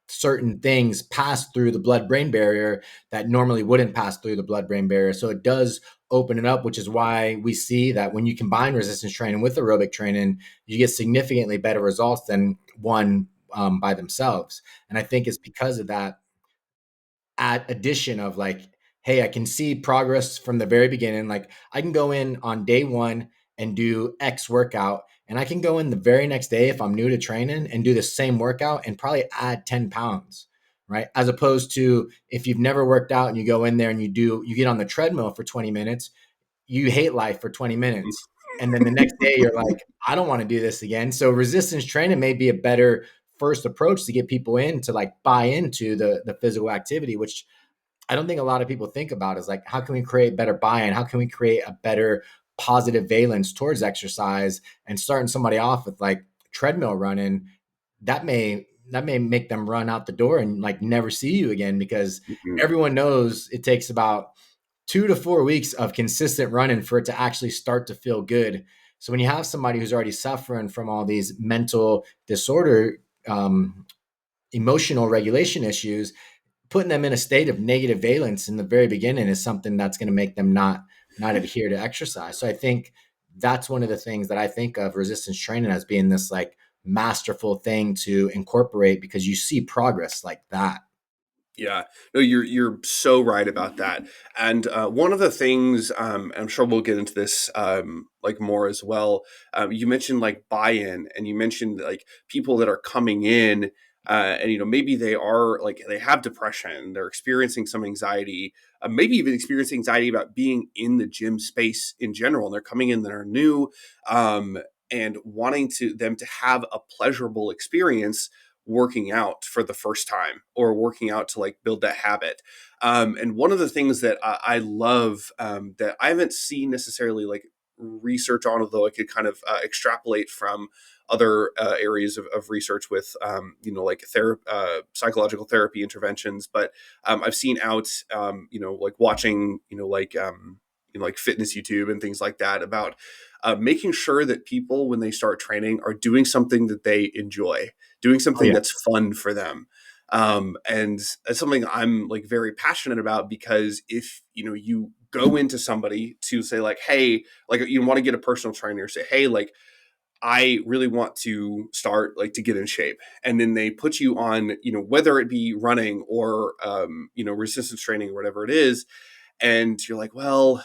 certain things pass through the blood-brain barrier that normally wouldn't pass through the blood-brain barrier. So it does open it up, which is why we see that when you combine resistance training with aerobic training, you get significantly better results than one by themselves. And I think it's because of that addition of like, hey, I can see progress from the very beginning. Like I can go in on day one and do X workout, and I can go in the very next day if I'm new to training and do the same workout and probably add 10 pounds, right? As opposed to if you've never worked out and you go in there and you get on the treadmill for 20 minutes, you hate life for 20 minutes. And then the next day you're like, I don't want to do this again. So resistance training may be a better first approach to get people in to like buy into the physical activity, which I don't think a lot of people think about is like, how can we create better buy-in? How can we create a better positive valence towards exercise? And starting somebody off with like treadmill running, that may make them run out the door and like never see you again, because Mhm. everyone knows it takes about 2 to 4 weeks of consistent running for it to actually start to feel good. So when you have somebody who's already suffering from all these mental disorder, um, emotional regulation issues, putting them in a state of negative valence in the very beginning is something that's going to make them not adhere to exercise. So I think that's one of the things that I think of resistance training as being this like masterful thing to incorporate, because you see progress like that. Yeah, no, you're so right about that. And one of the things, I'm sure we'll get into this like more as well. You mentioned like buy-in, and you mentioned like people that are coming in, and maybe they are like they have depression, they're experiencing some anxiety, maybe even experiencing anxiety about being in the gym space in general. And they're coming in that are new, um, and wanting them to have a pleasurable experience working out for the first time, or working out to like build that habit. And one of the things that I love, that I haven't seen necessarily like research on, although I could kind of extrapolate from other areas of research with, like psychological therapy interventions. But I've seen out, like watching, like fitness YouTube and things like that, about making sure that people, when they start training, are doing something that they enjoy, doing Oh something yeah. that's fun for them. And that's something I'm like very passionate about, because if you go into somebody to say like, hey, like you want to get a personal trainer, say, hey, like I really want to start like to get in shape, and then they put you on, whether it be running or resistance training or whatever it is, and you're like, well,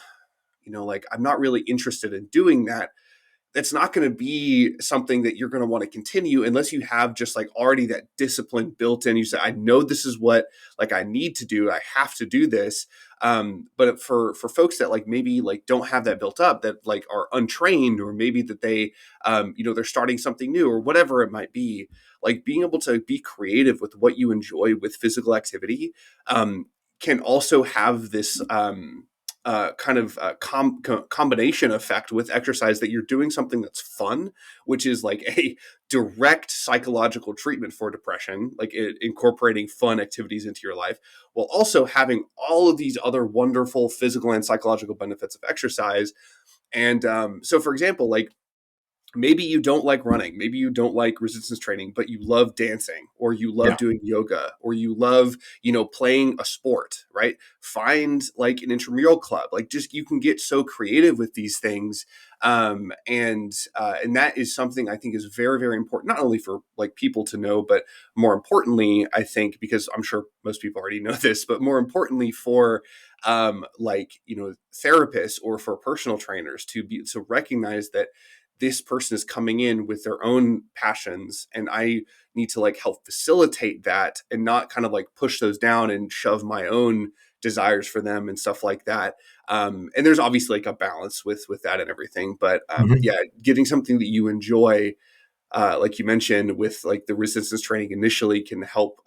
like I'm not really interested in doing that. That's not going to be something that you're going to want to continue unless you have just like already that discipline built in. You say, I know this is what like I need to do. I have to do this. But for folks that like maybe like don't have that built up, that like are untrained, or maybe that they, they're starting something new or whatever it might be, like being able to be creative with what you enjoy with physical activity, can also have this, kind of combination effect with exercise, that you're doing something that's fun, which is like a direct psychological treatment for depression, like incorporating fun activities into your life, while also having all of these other wonderful physical and psychological benefits of exercise. And so, for example, like maybe you don't like running, maybe you don't like resistance training, but you love dancing, or you love Yeah. doing yoga, or you love, playing a sport, right? Find like an intramural club. Like just you can get so creative with these things. And that is something I think is very, very important, not only for like people to know, but more importantly, I think, because I'm sure most people already know this, but more importantly for therapists or for personal trainers to recognize that this person is coming in with their own passions, and I need to like help facilitate that and not kind of like push those down and shove my own desires for them and stuff like that. And there's obviously like a balance with that and everything, but Mhm. yeah, getting something that you enjoy, like you mentioned, with like the resistance training initially can help,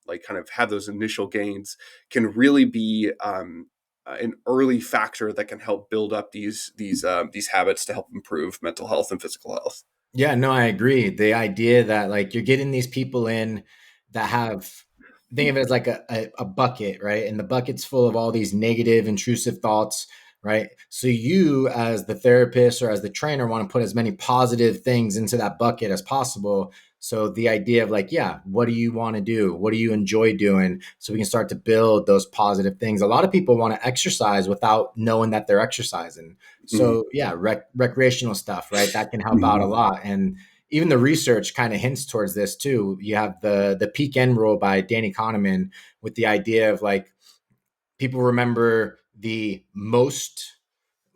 like kind of have those initial gains, can really be an early factor that can help build up these habits to help improve mental health and physical health. Yeah, no, I agree. The idea that like you're getting these people in that have, think of it as like a bucket, right? And the bucket's full of all these negative, intrusive thoughts, right? So you, as the therapist or as the trainer, want to put as many positive things into that bucket as possible. So the idea of like, yeah, what do you want to do? What do you enjoy doing? So we can start to build those positive things. A lot of people want to exercise without knowing that they're exercising. Mhm. So yeah, recreational stuff, right? That can help out a Mhm. lot. And even the research kind of hints towards this too. You have the peak end rule by Danny Kahneman with the idea of like people remember the most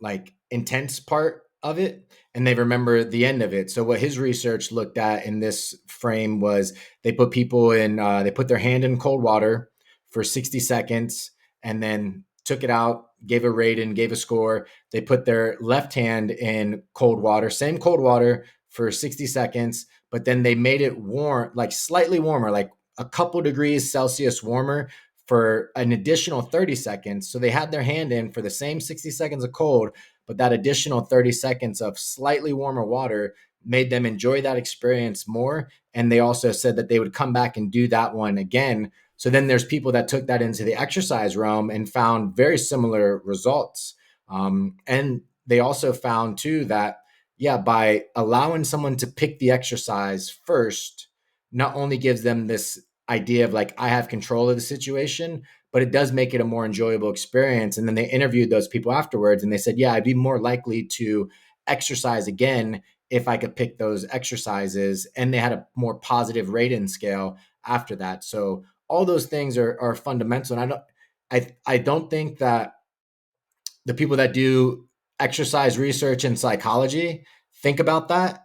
like intense part of it and they remember the end of it. So what his research looked at in this frame was they put people in they put their hand in cold water for 60 seconds and then took it out, gave a rating, gave a score. They put their left hand in cold water, same cold water for 60 seconds, but then they made it warm, like slightly warmer, like a couple degrees Celsius warmer for an additional 30 seconds. So they had their hand in for the same 60 seconds of cold, but that additional 30 seconds of slightly warmer water made them enjoy that experience more. And they also said that they would come back and do that one again. So then there's people that took that into the exercise realm and found very similar results. And they also found too that, yeah, by allowing someone to pick the exercise first, not only gives them this idea of like, I have control of the situation, but it does make it a more enjoyable experience. And then they interviewed those people afterwards and they said, yeah, I'd be more likely to exercise again if I could pick those exercises. And they had a more positive rating scale after that. So all those things are fundamental. And I don't think that the people that do exercise research and psychology think about that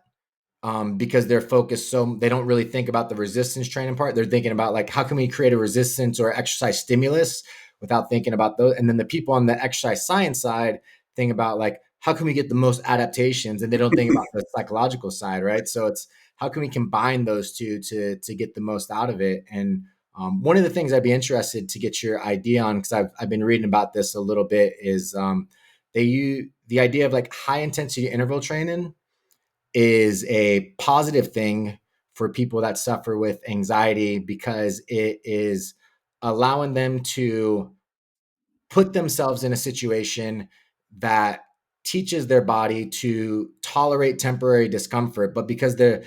because they're focused, so they don't really think about the resistance training part. They're thinking about like how can we create a resistance or exercise stimulus without thinking about those. And then the people on the exercise science side think about like how can we get the most adaptations, and they don't think about the psychological side, right? So it's how can we combine those two to get the most out of it. And one of the things I'd be interested to get your idea on, because I've been reading about this a little bit, is they use the idea of like high intensity interval training is a positive thing for people that suffer with anxiety because it is allowing them to put themselves in a situation that teaches their body to tolerate temporary discomfort, but because they're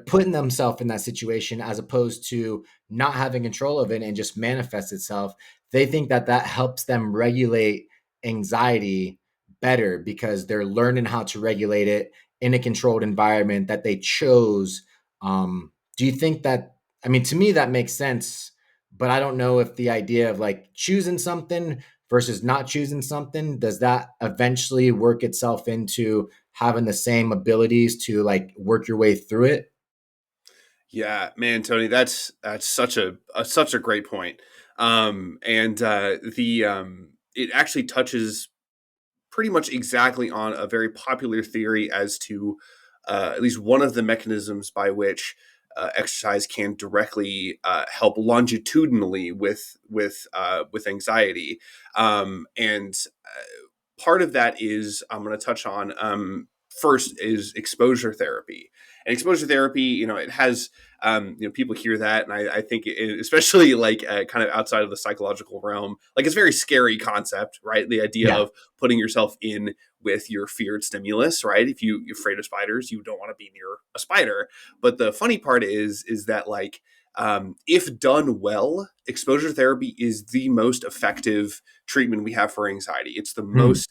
putting themselves in that situation as opposed to not having control of it and just manifests itself, they think that that helps them regulate anxiety better because they're learning how to regulate it in a controlled environment that they chose. Do you think that, I mean, to me that makes sense, but I don't know if the idea of like choosing something versus not choosing something, does that eventually work itself into having the same abilities to like work your way through it? Yeah, man, Tony, that's such a great point. And the It actually touches pretty much exactly on a very popular theory as to at least one of the mechanisms by which exercise can directly help longitudinally with anxiety. And part of that is I'm going to touch on, first is exposure therapy. And exposure therapy, it has, people hear that, and I think especially like kind of outside of the psychological realm, like it's a very scary concept, right? The idea Yeah. of putting yourself in with your feared stimulus, right? If you're afraid of spiders, you don't want to be near a spider. But the funny part is that like, if done well, exposure therapy is the most effective treatment we have for anxiety. It's the Mm. most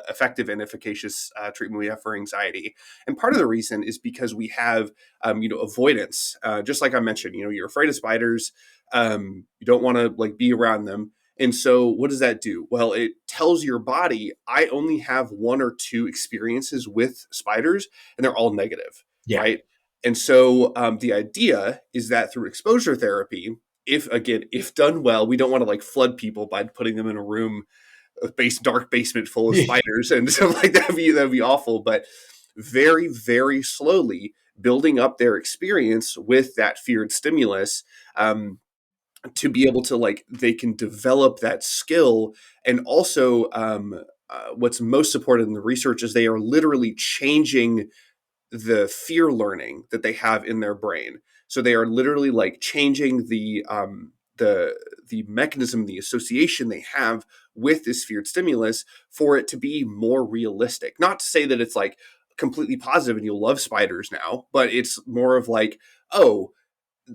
effective and efficacious treatment we have for anxiety. And part of the reason is because we have, avoidance. Just like I mentioned, you're afraid of spiders. You don't want to like be around them. And so what does that do? Well, it tells your body, I only have one or two experiences with spiders, and they're all negative, Yeah. right? And so the idea is that through exposure therapy, if done well, we don't want to like flood people by putting them in a room, a dark basement full of spiders and stuff like that. That'd be awful. But very, very slowly building up their experience with that feared stimulus, to be able to like they can develop that skill. And also what's most supported in the research is they are literally changing the fear learning that they have in their brain. So they are literally like changing the mechanism, the association they have with this feared stimulus for it to be more realistic. Not to say that it's like completely positive and you'll love spiders now, but it's more of like, oh,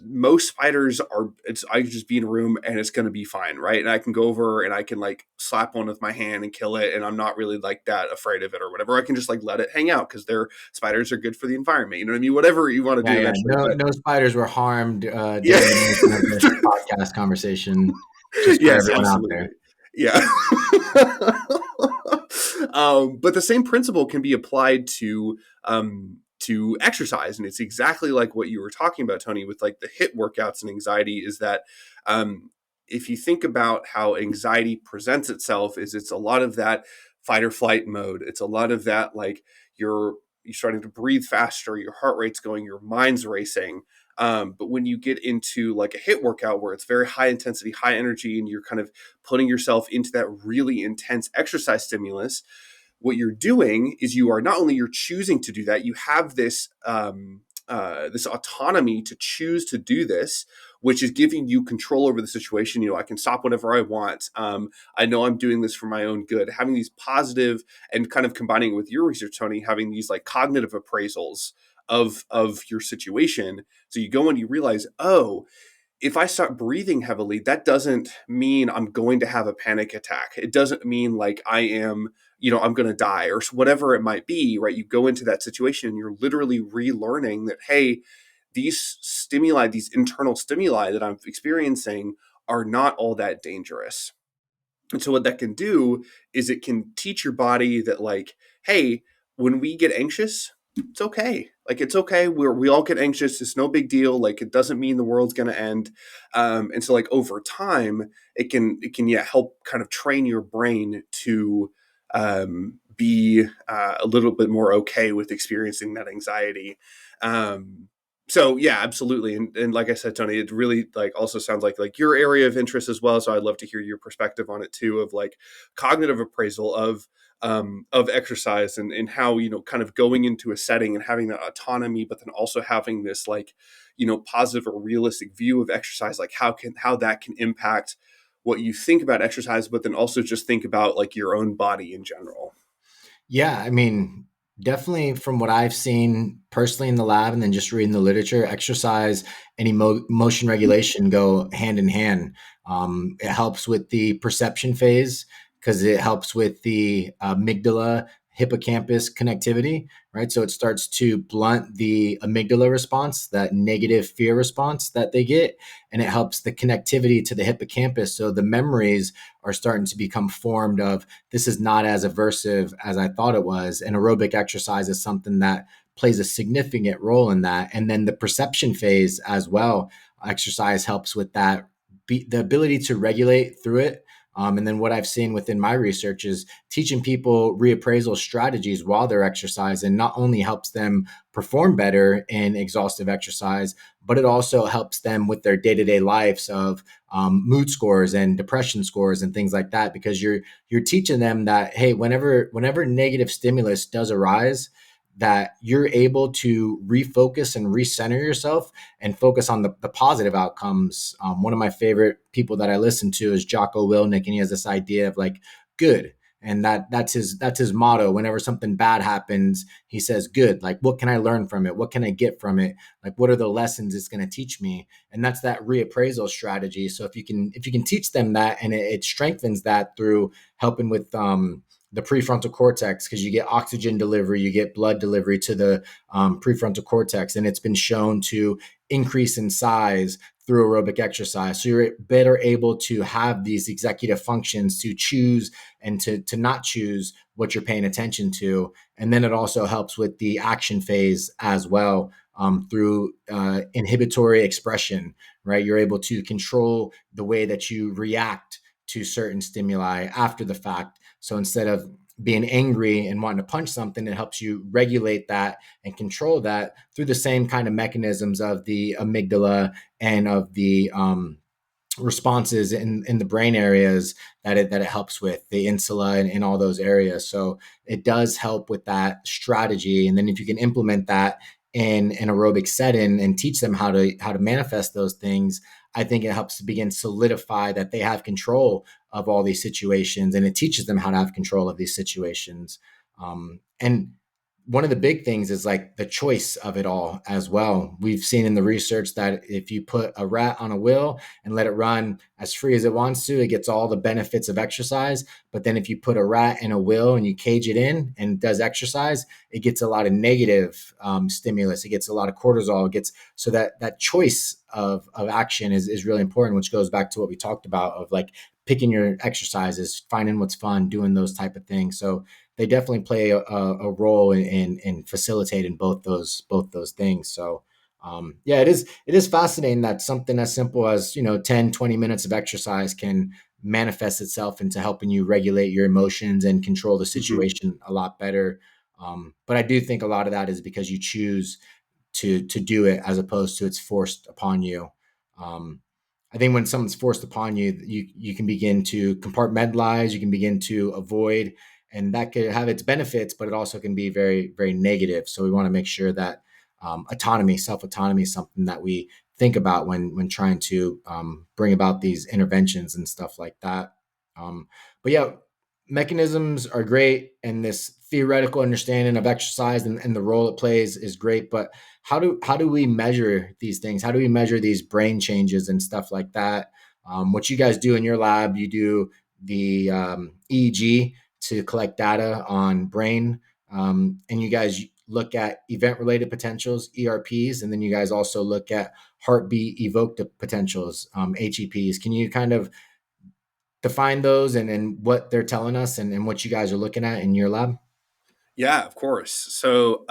most spiders are, it's, I can just be in a room and it's going to be fine, right? And I can go over and I can like slap one with my hand and kill it, and I'm not really like that afraid of it or whatever. I can just like let it hang out because they're, spiders are good for the environment, you know what I mean? Whatever you want to Yeah, do yeah. eventually. No, But no spiders were harmed yeah. during the making of this podcast conversation. Just for Yes, everyone out absolutely. there. Yeah. But the same principle can be applied to exercise, and it's exactly like what you were talking about, Tony, with like the HIIT workouts and anxiety. Is that if you think about how anxiety presents itself, is it's a lot of that fight or flight mode. It's a lot of that like you're starting to breathe faster, your heart rate's going, your mind's racing. But when you get into like a HIIT workout where it's very high intensity, high energy, and you're kind of putting yourself into that really intense exercise stimulus, what you're doing is you are not only you're choosing to do that, you have this this autonomy to choose to do this, which is giving you control over the situation. You know, I can stop whenever I want. I know I'm doing this for my own good. Having these positive, and kind of combining it with your research, Tony, having these like cognitive appraisals of your situation. So you go and you realize, oh, if I start breathing heavily, that doesn't mean I'm going to have a panic attack. It doesn't mean like I am, I'm going to die or whatever it might be, right? You go into that situation and you're literally relearning that, hey, these stimuli, these internal stimuli that I'm experiencing are not all that dangerous. And so what that can do is it can teach your body that like, hey, when we get anxious, it's okay. Like it's okay. We all get anxious. It's no big deal. Like it doesn't mean the world's gonna end. And so like over time, it can yeah help kind of train your brain to be a little bit more okay with experiencing that anxiety. Um, so yeah, absolutely. And like I said, Tony, it really like also sounds like your area of interest as well. So I'd love to hear your perspective on it too, of like cognitive appraisal of exercise, and how, kind of going into a setting and having that autonomy, but then also having this like, positive or realistic view of exercise, like how that can impact what you think about exercise, but then also just think about like your own body in general. Yeah, I mean, definitely from what I've seen personally in the lab and then just reading the literature, exercise and motion regulation go hand in hand. It helps with the perception phase because it helps with the amygdala hippocampus connectivity, right? So it starts to blunt the amygdala response, that negative fear response that they get, and it helps the connectivity to the hippocampus. So the memories are starting to become formed of this is not as aversive as I thought it was. And aerobic exercise is something that plays a significant role in that. And then the perception phase as well, exercise helps with that, the ability to regulate through it. And then what I've seen within my research is teaching people reappraisal strategies while they're exercising not only helps them perform better in exhaustive exercise, but it also helps them with their day-to-day lives of mood scores and depression scores and things like that, because you're teaching them that, hey, whenever negative stimulus does arise, that you're able to refocus and recenter yourself and focus on the positive outcomes. One of my favorite people that I listen to is Jocko Willink, and he has this idea of like good. And that's his motto. Whenever something bad happens, he says, good. Like, what can I learn from it? What can I get from it? Like, what are the lessons it's going to teach me? And that's that reappraisal strategy. So if you can teach them that, and it strengthens that through helping with the prefrontal cortex, because you get oxygen delivery, you get blood delivery to the prefrontal cortex, and it's been shown to increase in size through aerobic exercise. So you're better able to have these executive functions to choose and to not choose what you're paying attention to. And then it also helps with the action phase as well, through inhibitory expression, right? You're able to control the way that you react to certain stimuli after the fact. So instead of being angry and wanting to punch something, it helps you regulate that and control that through the same kind of mechanisms of the amygdala and of the responses in the brain areas that it helps with, the insula and all those areas. So it does help with that strategy. And then if you can implement that in an aerobic setting and teach them how to manifest those things, I think it helps to begin solidify that they have control of all these situations, and it teaches them how to have control of these situations. And one of the big things is like the choice of it all as well. We've seen in the research that if you put a rat on a wheel and let it run as free as it wants to, it gets all the benefits of exercise. But then if you put a rat in a wheel and you cage it in and it does exercise, it gets a lot of negative stimulus. It gets a lot of cortisol. It gets, so that choice of action is really important, which goes back to what we talked about of like picking your exercises, finding what's fun, doing those type of things. So they definitely play a role in facilitating both those things. So yeah, it is fascinating that something as simple as 10-20 minutes of exercise can manifest itself into helping you regulate your emotions and control the Mhm. situation a lot better. But I do think a lot of that is because you choose to do it as opposed to it's forced upon you. Um, I think when someone's forced upon you, you can begin to compartmentalize, you can begin to avoid, and that could have its benefits, but it also can be very, very negative. So we want to make sure that autonomy, self autonomy, is something that we think about when trying to bring about these interventions and stuff like that. But yeah, mechanisms are great, and this theoretical understanding of exercise and the role it plays is great. But how do we measure these things? How do we measure these brain changes and stuff like that? What you guys do in your lab, you do the EEG to collect data on brain, and you guys look at event related potentials, ERPs, and then you guys also look at heartbeat evoked potentials, HEPs. Can you kind of define those and what they're telling us and what you guys are looking at in your lab? Yeah, of course. So,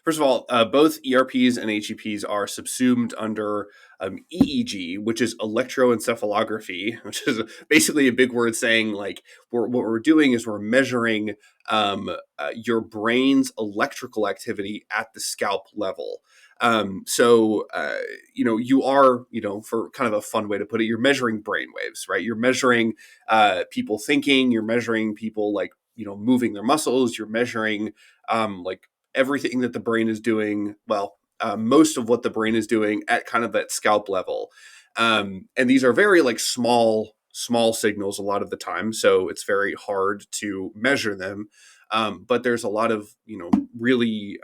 first of all, both ERPs and HEPs are subsumed under EEG, which is electroencephalography, which is basically a big word saying like what we're doing is we're measuring your brain's electrical activity at the scalp level. You are, for kind of a fun way to put it, you're measuring brain waves, right? You're measuring people thinking, you're measuring people like moving their muscles, you're measuring like everything that the brain is doing, well, most of what the brain is doing at kind of that scalp level. And these are very like small signals a lot of the time, so it's very hard to measure them. But there's a lot of really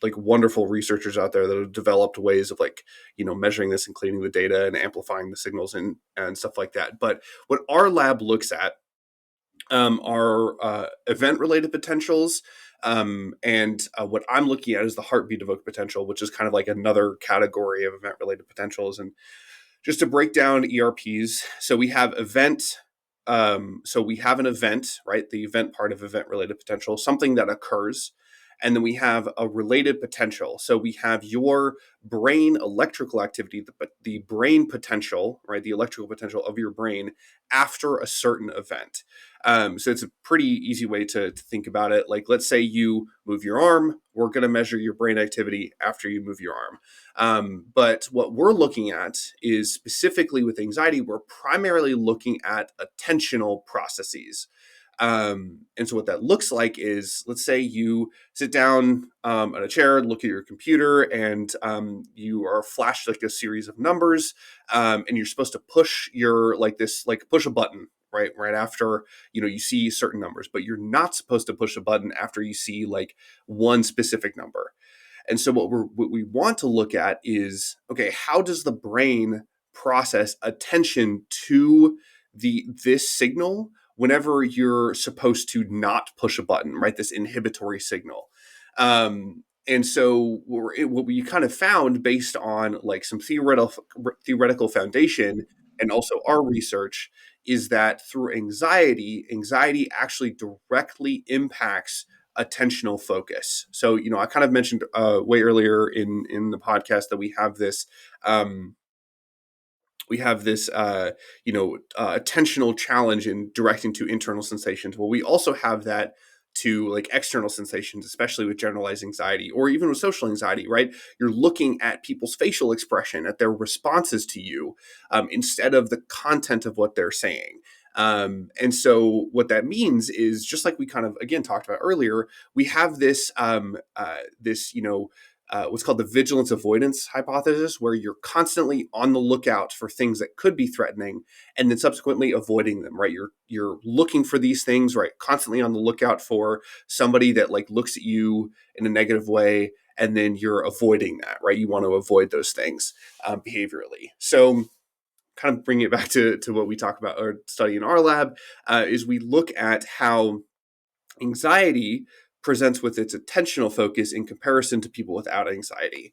like wonderful researchers out there that have developed ways of like measuring this and cleaning the data and amplifying the signals and stuff like that. But what our lab looks at are event related potentials. And what I'm looking at is the heartbeat evoked potential, which is kind of like another category of event related potentials. And just to break down ERPs, so we have event. So we have an event, right? The event part of event related potential, something that occurs. And then we have a related potential. So we have your brain electrical activity, the brain potential, right? The electrical potential of your brain after a certain event. So it's a pretty easy way to think about it. Like, let's say you move your arm, we're going to measure your brain activity after you move your arm. But what we're looking at is specifically with anxiety, we're primarily looking at attentional processes. And so what that looks like is, let's say you sit down on a chair, look at your computer, and you are flashed like a series of numbers, and you're supposed to push your push a button right after you see certain numbers, but you're not supposed to push a button after you see like one specific number. And so what we want to look at is, okay, how does the brain process attention to this signal whenever you're supposed to not push a button, right? This inhibitory signal. And so what we kind of found based on like some theoretical foundation and also our research is that through anxiety actually directly impacts attentional focus. So, I kind of mentioned way earlier in the podcast that um, attentional challenge in directing to internal sensations. Well, we also have that to like external sensations, especially with generalized anxiety or even with social anxiety, right? You're looking at people's facial expression, at their responses to you, instead of the content of what they're saying. And so what that means is just like we kind of again talked about earlier, we have what's called the vigilance avoidance hypothesis, where you're constantly on the lookout for things that could be threatening, and then subsequently avoiding them. Right? You're looking for these things, right? Constantly on the lookout for somebody that like looks at you in a negative way, and then you're avoiding that. Right? You want to avoid those things behaviorally. So kind of bring it back to what we talk about or study in our lab is we look at how anxiety presents with its attentional focus in comparison to people without anxiety.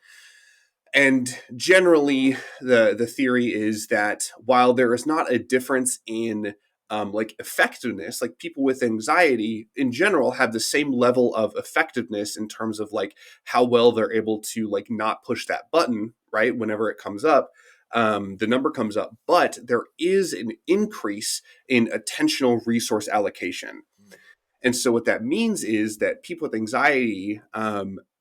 And generally, the theory is that while there is not a difference in like effectiveness, like people with anxiety in general have the same level of effectiveness in terms of like how well they're able to like not push that button, right? Whenever it comes up, the number comes up, but there is an increase in attentional resource allocation. And so what that means is that people with anxiety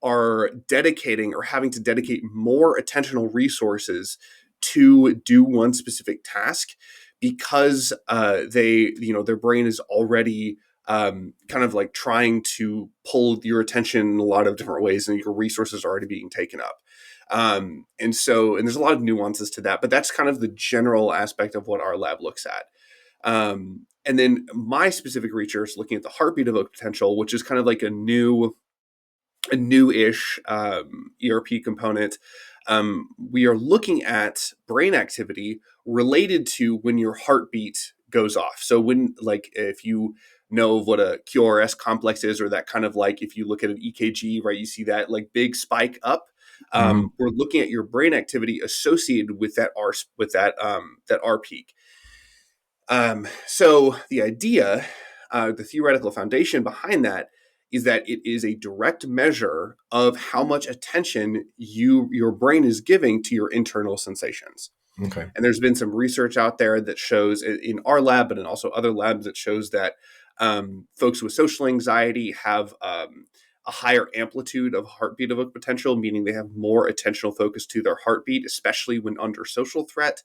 are dedicating or having to dedicate more attentional resources to do one specific task because their brain is already kind of like trying to pull your attention in a lot of different ways, and your resources are already being taken up. And there's a lot of nuances to that, but that's kind of the general aspect of what our lab looks at. And then my specific research looking at the heartbeat evoked potential, which is kind of like a newish ERP component. We are looking at brain activity related to when your heartbeat goes off. So when, like, if you know what a QRS complex is, or that kind of like, if you look at an EKG, right, you see that like big spike up. Mhm. We're looking at your brain activity associated with that R peak. So the idea, the theoretical foundation behind that is that it is a direct measure of how much attention your brain is giving to your internal sensations. Okay. And there's been some research out there that shows in our lab, but in also other labs that shows that folks with social anxiety have a higher amplitude of heartbeat evoked potential, meaning they have more attentional focus to their heartbeat, especially when under social threat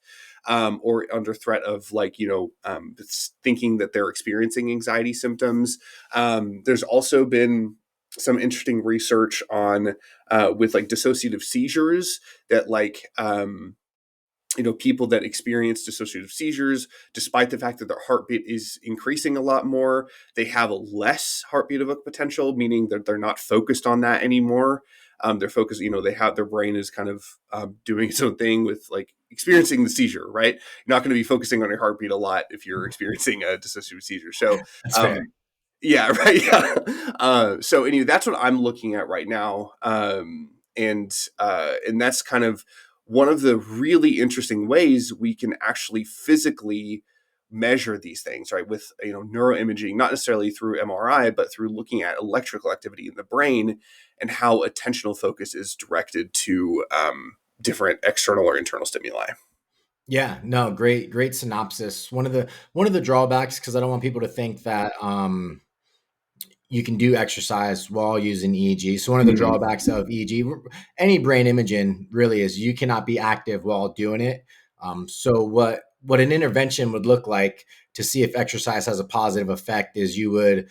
or under threat of thinking that they're experiencing anxiety symptoms. There's also been some interesting research on with like dissociative seizures that people that experience dissociative seizures, despite the fact that their heartbeat is increasing a lot more, they have a less heartbeat evoked potential, meaning that they're not focused on that anymore. They're focused, they have their brain is kind of doing its own thing with like experiencing the seizure, right? You're not going to be focusing on your heartbeat a lot if you're experiencing a dissociative seizure. So, That's fair. yeah, right. Yeah. So anyway, that's what I'm looking at right now. And that's kind of one of the really interesting ways we can actually physically measure these things, right? With neuroimaging, not necessarily through MRI, but through looking at electrical activity in the brain and how attentional focus is directed to different external or internal stimuli. Yeah, no, great synopsis. One of the drawbacks, because I don't want people to think that you can do exercise while using EEG. So one of the Mhm. drawbacks of EEG, any brain imaging really, is you cannot be active while doing it. So what an intervention would look like to see if exercise has a positive effect is you would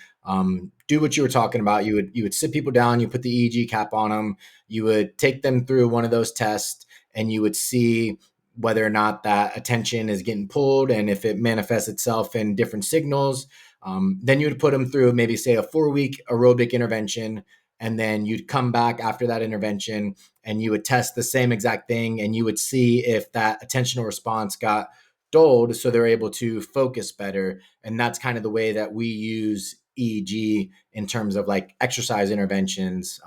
do what you were talking about. You would sit people down, you put the EEG cap on them, you would take them through one of those tests, and you would see whether or not that attention is getting pulled and if it manifests itself in different signals. Then you would put them through maybe say a 4-week aerobic intervention, and then you'd come back after that intervention and you would test the same exact thing, and you would see if that attentional response got dulled so they're able to focus better. And that's kind of the way that we use EEG in terms of like exercise interventions.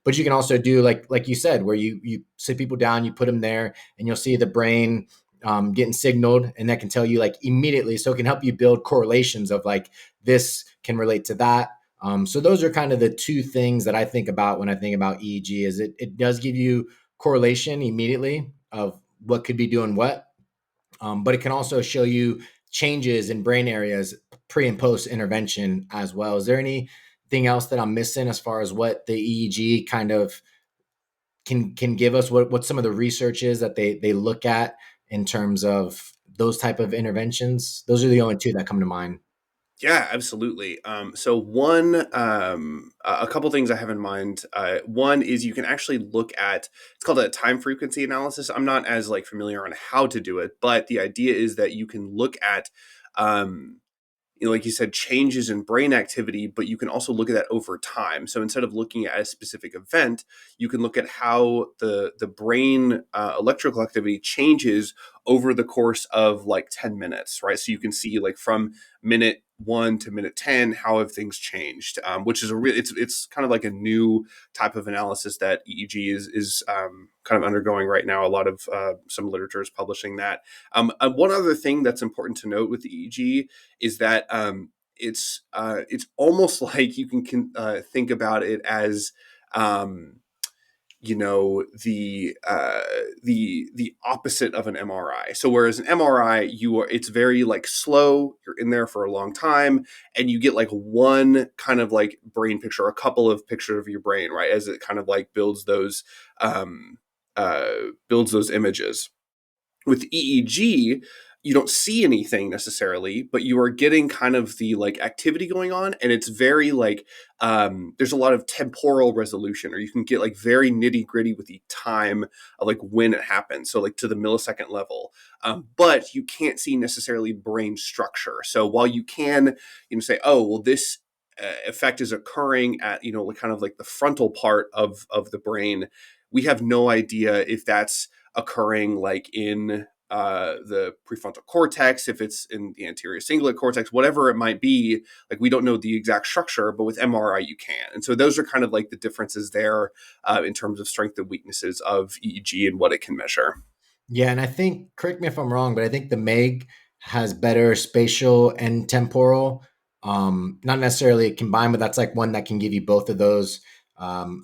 But you can also do like you said, where you sit people down, you put them there, and you'll see the brain getting signaled, and that can tell you like immediately. So it can help you build correlations of like this can relate to that. So those are kind of the two things that I think about when I think about EEG. Is it does give you correlation immediately of what could be doing what, but it can also show you changes in brain areas pre and post intervention as well. Is there anything else that I'm missing as far as what the EEG kind of can give us? What some of the research is that they look at in terms of those type of interventions? Those are the only two that come to mind. Yeah, absolutely. So a couple things I have in mind. One is you can actually look at, it's called a time frequency analysis. I'm not as like familiar on how to do it, but the idea is that you can look at, um, like you said, changes in brain activity, but you can also look at that over time. So instead of looking at a specific event, you can look at how the brain electrical activity changes over the course of like 10 minutes, right? So you can see like from minute 1 to minute 10 how have things changed, which is a real, it's kind of like a new type of analysis that EEG is kind of undergoing right now. A lot of some literature is publishing that. One other thing that's important to note with the EEG is that it's almost like you can think about it as um, the opposite of an MRI. So whereas an MRI, it's very like slow. You're in there for a long time, and you get like one kind of like brain picture, a couple of pictures of your brain, right, as it kind of like um, builds those images. With EEG, you don't see anything necessarily, but you are getting kind of the like activity going on, and it's very like there's a lot of temporal resolution, or you can get like very nitty gritty with the time of like when it happens, so like to the millisecond level. But you can't see necessarily brain structure. So while you can, say, oh well, this effect is occurring at like kind of like the frontal part of the brain, we have no idea if that's occurring like in the prefrontal cortex, if it's in the anterior cingulate cortex, whatever it might be. Like we don't know the exact structure, but with MRI you can. And so those are kind of like the differences there in terms of strength and weaknesses of EEG and what it can measure. Yeah, and I think, correct me if I'm wrong, but I think the MEG has better spatial and temporal. Not necessarily combined, but that's like one that can give you both of those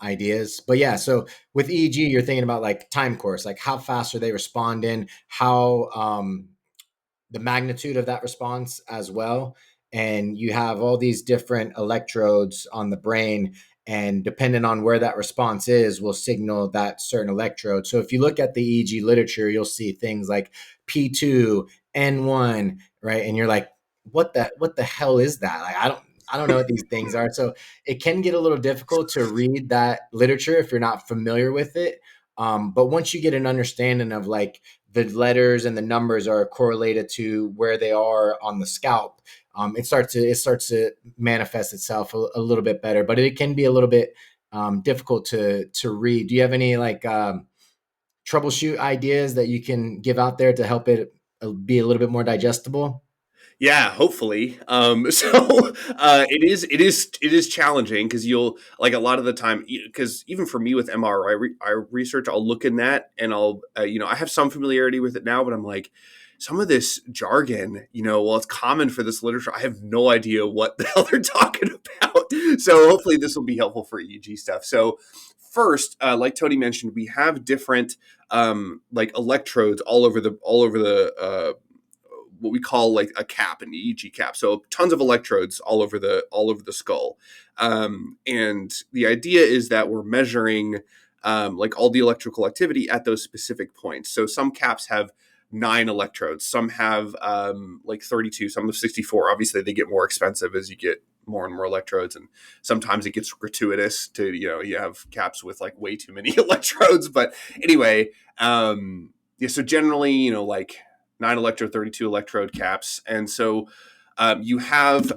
ideas. But yeah, so with EEG, you're thinking about like time course, like how fast are they responding, how the magnitude of that response as well. And you have all these different electrodes on the brain, and depending on where that response is, will signal that certain electrode. So if you look at the EEG literature, you'll see things like P2, N1, right? And you're like, what the hell is that? Like, I don't know what these things are. So it can get a little difficult to read that literature if you're not familiar with it. But once you get an understanding of like the letters and the numbers are correlated to where they are on the scalp, it starts to manifest itself a little bit better. But it can be a little bit difficult to read. Do you have any like troubleshoot ideas that you can give out there to help it be a little bit more digestible? Yeah, hopefully. It is challenging because you'll like a lot of the time, because even for me with MRI research, I'll look in that and I'll I have some familiarity with it now, but I'm like, some of this jargon, well, it's common for this literature. I have no idea what the hell they're talking about. So hopefully this will be helpful for EEG stuff. So first, like Tony mentioned, we have different like electrodes all over the what we call like a cap, an EEG cap. So tons of electrodes all over the skull, and the idea is that we're measuring like all the electrical activity at those specific points. So some caps have 9 electrodes, some have like 32, some have 64. Obviously, they get more expensive as you get more and more electrodes, and sometimes it gets gratuitous to you have caps with like way too many electrodes. But anyway, yeah. So generally, like 9 electrode, 32 electrode caps. And so you have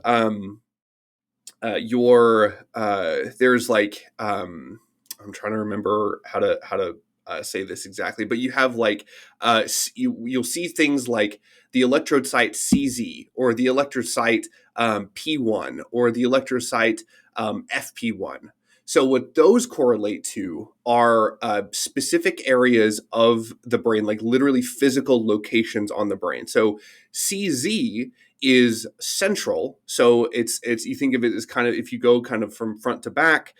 there's like, I'm trying to remember how to say this exactly, but you have like you'll see things like the electrode site CZ, or the electrode site P1, or the electrode site FP1. So what those correlate to are specific areas of the brain, like literally physical locations on the brain. So CZ is central. So it's you think of it as kind of, if you go kind of from front to back,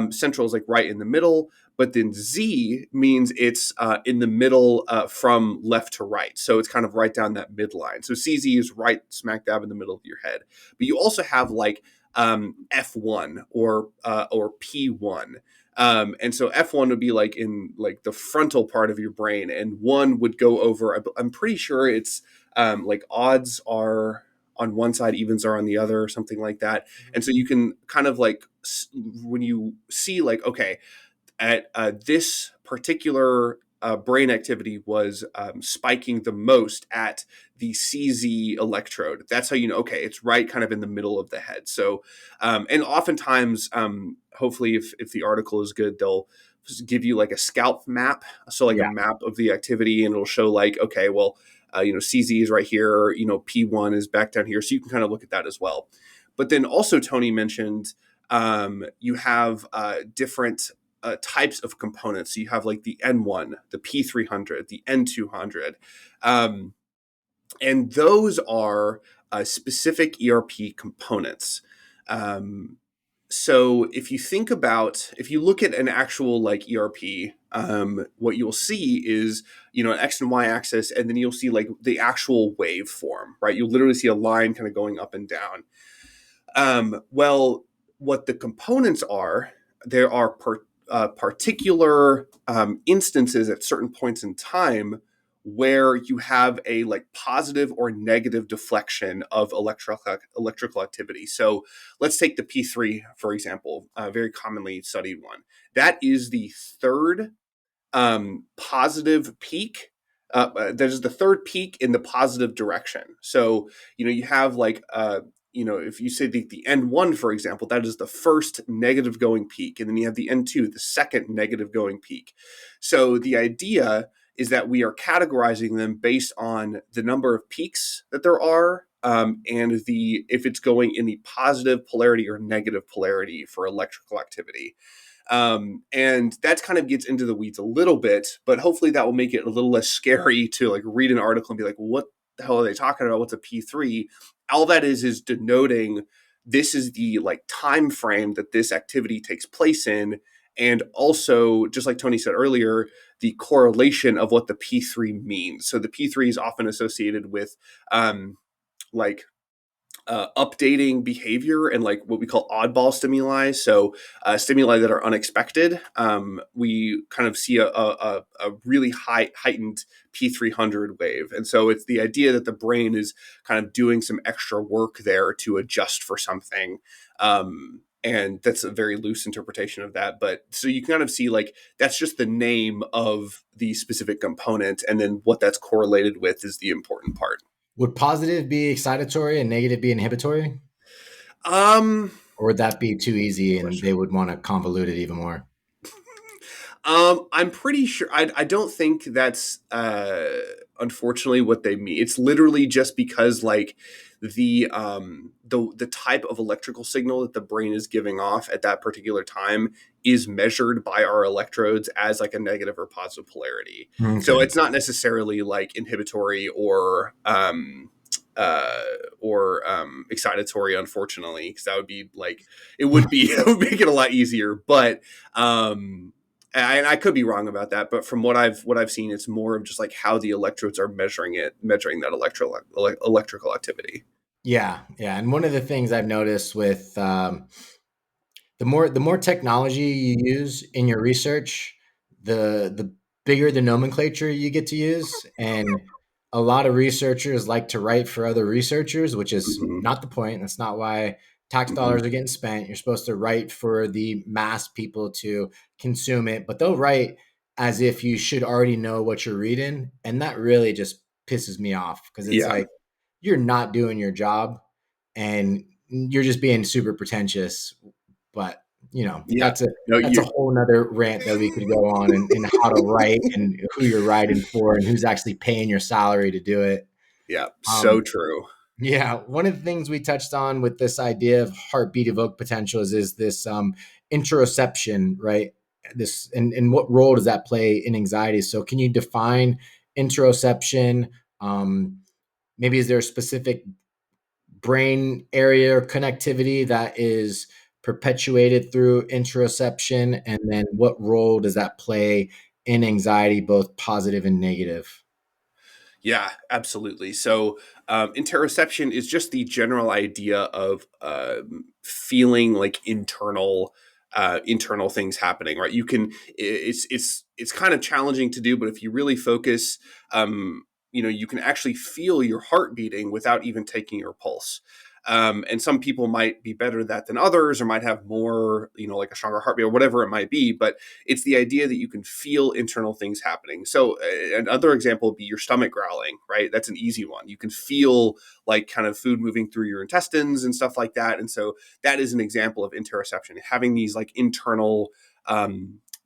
central is like right in the middle. But then Z means it's in the middle from left to right. So it's kind of right down that midline. So CZ is right smack dab in the middle of your head. But you also have like F1 or P1. And so F1 would be like in like the frontal part of your brain, and one would go over. I'm pretty sure it's like odds are on one side, evens are on the other, or something like that. And so you can kind of like, when you see like, okay, at this particular brain activity was spiking the most at the CZ electrode. That's how you know, okay, it's right kind of in the middle of the head. So, and oftentimes, hopefully if the article is good, they'll give you like a scalp map. So like a Yeah. map of the activity, and it'll show like, okay, well, CZ is right here, P1 is back down here. So you can kind of look at that as well. But then also Tony mentioned you have different types of components. So you have like the N1, the P300, the N200. And those are specific ERP components. Um, so if you look at an actual like ERP, what you'll see is, an X and Y axis, and then you'll see like the actual waveform, right? You'll literally see a line kind of going up and down. Well, what the components are, there are particular instances at certain points in time where you have a like positive or negative deflection of electrical activity. So let's take the P3, for example, a very commonly studied one. That is the third positive peak. That is the third peak in the positive direction. So, you have like, if you say the N1, for example, that is the first negative going peak. And then you have the N2, the second negative going peak. So the idea is that we are categorizing them based on the number of peaks that there are, and if it's going in the positive polarity or negative polarity for electrical activity. And that kind of gets into the weeds a little bit, but hopefully that will make it a little less scary to like read an article and be like, what the hell are they talking about? What's a P3? All that is denoting this is the like time frame that this activity takes place in. And also, just like Tony said earlier, the correlation of what the P3 means. So the P3 is often associated with like updating behavior and like what we call oddball stimuli. So stimuli that are unexpected. We kind of see a really heightened P300 wave. And so it's the idea that the brain is kind of doing some extra work there to adjust for something. And that's a very loose interpretation of that. But so you kind of see like that's just the name of the specific component. And then what that's correlated with is the important part. Would positive be excitatory and negative be inhibitory? Um, Or would that be too easy and they Question. would want to convolute it even more? I'm pretty sure. I don't think that's unfortunately what they mean. It's literally just because like the type of electrical signal that the brain is giving off at that particular time is measured by our electrodes as like a negative or positive polarity. So Okay. it's not necessarily like inhibitory excitatory, unfortunately, because that would be like it would be it would make it a lot easier. But and I could be wrong about that, but from what I've seen, it's more of just like how the electrodes are measuring that electrical activity. Yeah, yeah. And one of the things I've noticed with the more technology you use in your research, the bigger the nomenclature you get to use. And a lot of researchers like to write for other researchers, which is Hmm. not the point. That's not why tax Hmm. dollars are getting spent. You're supposed to write for the mass people to consume it, but they'll write as if you should already know what you're reading. And that really just pisses me off because it's Yeah. like you're not doing your job and you're just being super pretentious. But Yeah. that's a No, that's a you. whole nother rant that we could go on, and how to write and who you're writing for and who's actually paying your salary to do it. Yeah. So Um, true. yeah, one of the things we touched on with this idea of heartbeat evoke potential is this interoception, right? This and what role does that play in anxiety? So, can you define interoception? Um, Maybe is there a specific brain area or connectivity that is perpetuated through interoception, and then what role does that play in anxiety, both positive and negative? Yeah, absolutely. So, interoception is just the general idea of feeling like internal things happening. Right? It's kind of challenging to do, but if you really focus, you can actually feel your heart beating without even taking your pulse. And some people might be better at that than others, or might have more, like a stronger heartbeat or whatever it might be. But it's the idea that you can feel internal things happening. So another example would be your stomach growling, right? That's an easy one. You can feel like kind of food moving through your intestines and stuff like that. And so that is an example of interoception, having these like internal,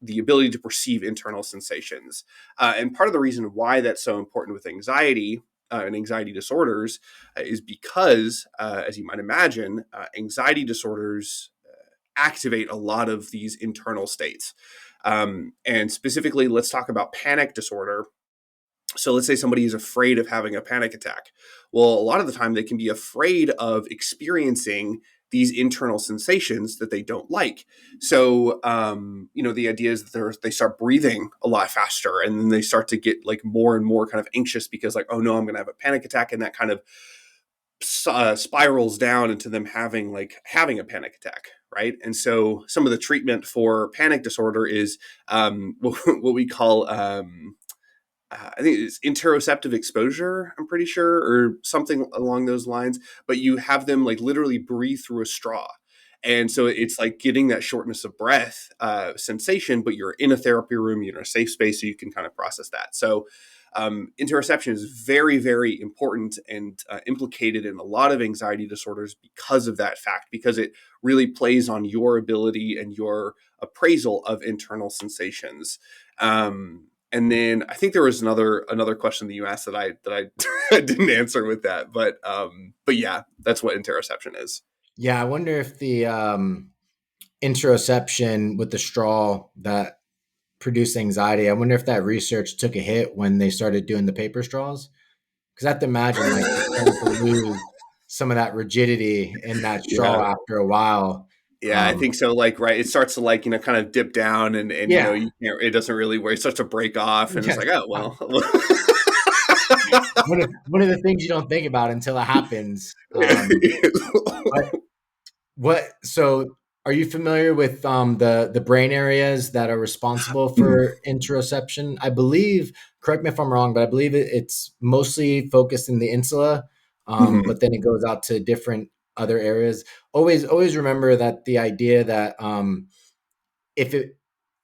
the ability to perceive internal sensations. And part of the reason why that's so important with anxiety and anxiety disorders is because, as you might imagine, anxiety disorders activate a lot of these internal states. And specifically, let's talk about panic disorder. So let's say somebody is afraid of having a panic attack. Well, a lot of the time they can be afraid of experiencing these internal sensations that they don't like. So, the idea is that they start breathing a lot faster, and then they start to get like more and more kind of anxious because like, oh no, I'm going to have a panic attack. And that kind of spirals down into them having a panic attack, right? And so some of the treatment for panic disorder is what we call I think it's interoceptive exposure, I'm pretty sure, or something along those lines. But you have them like literally breathe through a straw. And so it's like getting that shortness of breath sensation, but you're in a therapy room, you're in a safe space, so you can kind of process that. So interoception is very, very important and implicated in a lot of anxiety disorders because of that fact, because it really plays on your ability and your appraisal of internal sensations. And then I think there was another question that you asked that I I didn't answer with that, but yeah, that's what interoception is. Yeah, I wonder if the interoception with the straw that produced anxiety, I wonder if that research took a hit when they started doing the paper straws. Because I have to imagine like you're starting to lose some of that rigidity in that straw Yeah. after a while. Yeah, I Um, think so. Like, right, it starts to like kind of dip down, and yeah, you can't. It doesn't really where it starts to break off, and it's yeah. like, oh well. One of the things you don't think about until it happens. But what? So, are you familiar with the brain areas that are responsible for interoception? I believe. Correct me if I'm wrong, but I believe it's mostly focused in the insula, Mhm. but then it goes out to different other areas. Always remember that the idea that if it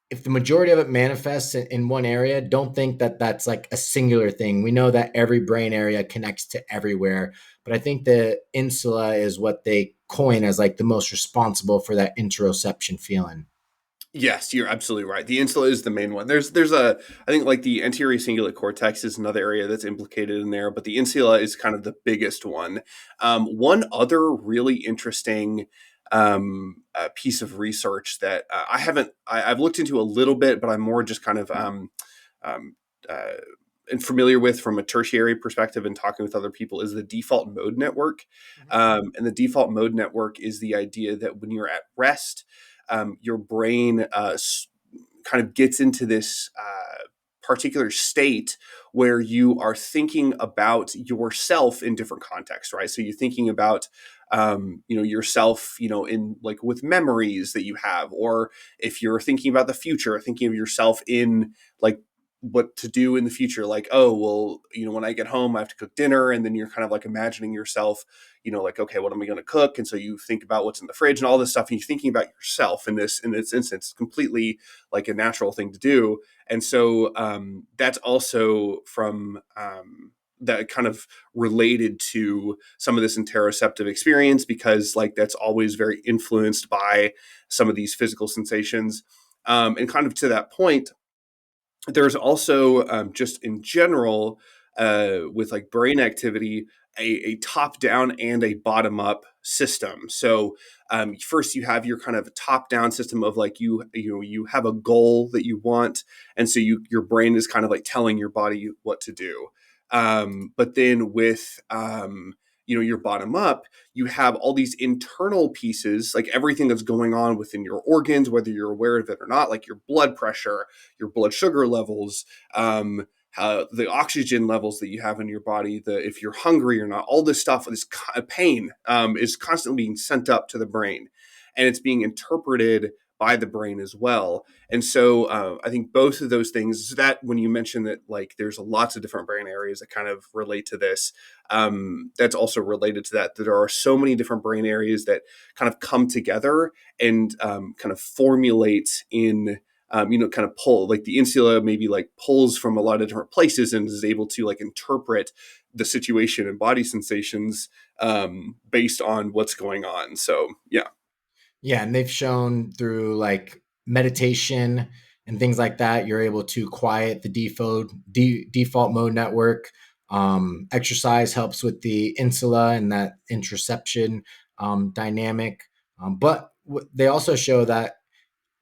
if the majority of it manifests in one area, don't think that that's like a singular thing. We know that every brain area connects to everywhere, but I think the insula is what they coin as like the most responsible for that interoception feeling. Yes, you're absolutely right. The insula is the main one. There's a I think like the anterior cingulate cortex is another area that's implicated in there, but the insula is kind of the biggest one. One other really interesting piece of research that I've looked into a little bit, but I'm more just kind of um, uh, and familiar with from a tertiary perspective and talking with other people is the default mode network. And the default mode network is the idea that when you're at rest, your brain kind of gets into this particular state where you are thinking about yourself in different contexts, right? So you're thinking about yourself, in like with memories that you have, or if you're thinking about the future, thinking of yourself in like what to do in the future, like, oh well, when I get home I have to cook dinner, and then you're kind of like imagining yourself, like, okay, what am I going to cook? And so you think about what's in the fridge and all this stuff, and you're thinking about yourself in this instance, completely like a natural thing to do. And so that's also from that kind of related to some of this interoceptive experience, because like that's always very influenced by some of these physical sensations. And kind of to that point, there's also just in general with like brain activity, a top down and a bottom up system. So first you have your kind of top down system of like you have a goal that you want, and so your brain is kind of like telling your body what to do. But then with your bottom up, you have all these internal pieces, like everything that's going on within your organs, whether you're aware of it or not, like your blood pressure, your blood sugar levels, the oxygen levels that you have in your body, the if you're hungry or not, all this stuff, this pain is constantly being sent up to the brain, and it's being interpreted by the brain as well. And so I think both of those things, that when you mentioned that like there's lots of different brain areas that kind of relate to this, that's also related to that there are so many different brain areas that kind of come together and kind of formulate in kind of pull, like the insula maybe like pulls from a lot of different places and is able to like interpret the situation and body sensations based on what's going on. So yeah. Yeah, and they've shown through like meditation and things like that, you're able to quiet the default mode network. Exercise helps with the insula and that interoception dynamic. But they also show that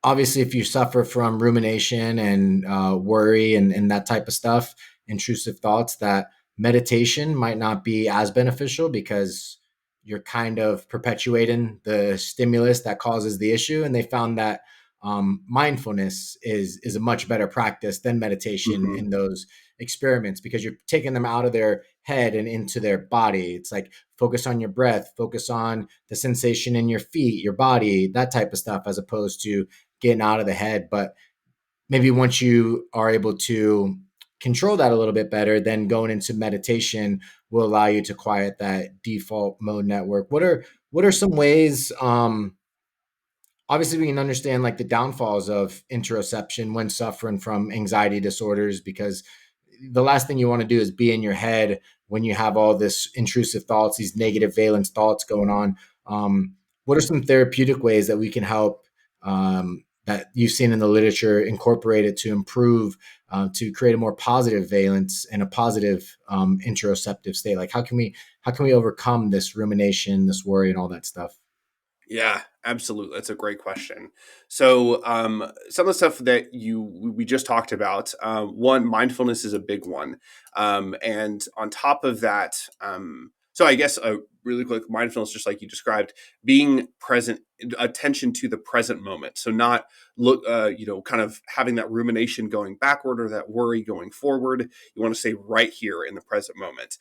obviously if you suffer from rumination and worry and that type of stuff, intrusive thoughts, that meditation might not be as beneficial because you're kind of perpetuating the stimulus that causes the issue. And they found that mindfulness is a much better practice than meditation Mm-hmm. in those experiments, because you're taking them out of their head and into their body. It's like focus on your breath, focus on the sensation in your feet, your body, that type of stuff, as opposed to getting out of the head. But maybe once you are able to control that a little bit better, then going into meditation will allow you to quiet that default mode network. What are some ways, obviously we can understand like the downfalls of interoception when suffering from anxiety disorders, because the last thing you want to do is be in your head when you have all this intrusive thoughts, these negative valence thoughts going on. What are some therapeutic ways that we can help, that you've seen in the literature, incorporate it to improve, to create a more positive valence and a positive interoceptive state? Like how can we overcome this rumination, this worry, and all that stuff? Yeah, absolutely. That's a great question. So, some of the stuff that we just talked about, one, mindfulness is a big one, and on top of that, so I guess really quick, mindfulness, just like you described, being present, attention to the present moment. So not look, kind of having that rumination going backward or that worry going forward. You want to stay right here in the present moment,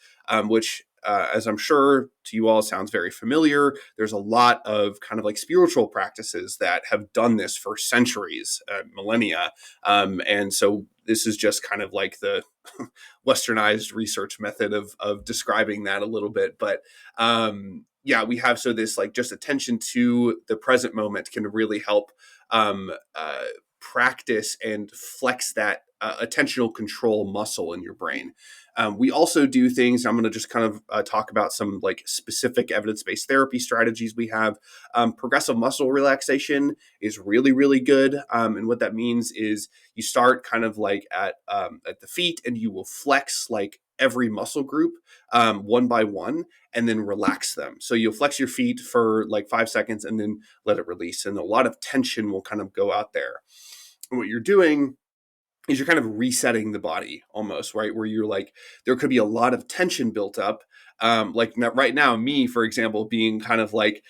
which as I'm sure to you all sounds very familiar. There's a lot of kind of like spiritual practices that have done this for centuries, millennia. And so this is just kind of like the westernized research method of describing that a little bit. But yeah, we have, so this like just attention to the present moment can really help practice and flex that attentional control muscle in your brain. We also do things. I'm going to just kind of talk about some like specific evidence-based therapy strategies we have. Progressive muscle relaxation is really, really good. And what that means is you start kind of like at the feet, and you will flex like every muscle group one by one, and then relax them. So you'll flex your feet for like 5 seconds and then let it release. And a lot of tension will kind of go out there. And what you're doing is you're kind of resetting the body almost, right? Where you're like, there could be a lot of tension built up. Like right now, me, for example, being kind of like,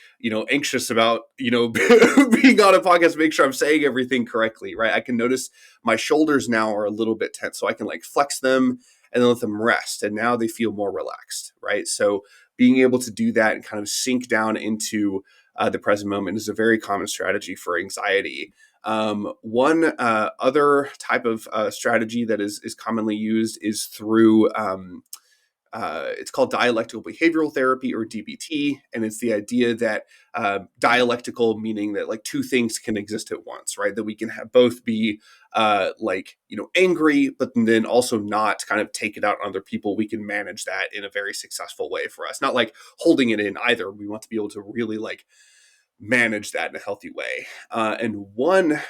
anxious about, being on a podcast, make sure I'm saying everything correctly, right? I can notice my shoulders now are a little bit tense, so I can like flex them and then let them rest. And now they feel more relaxed, right? So being able to do that and kind of sink down into the present moment is a very common strategy for anxiety. One other type of strategy that is commonly used is through it's called dialectical behavioral therapy, or DBT, and it's the idea that dialectical, meaning that like two things can exist at once, right? That we can have both be like, angry, but then also not kind of take it out on other people. We can manage that in a very successful way for us, not like holding it in either. We want to be able to really like manage that in a healthy way. And one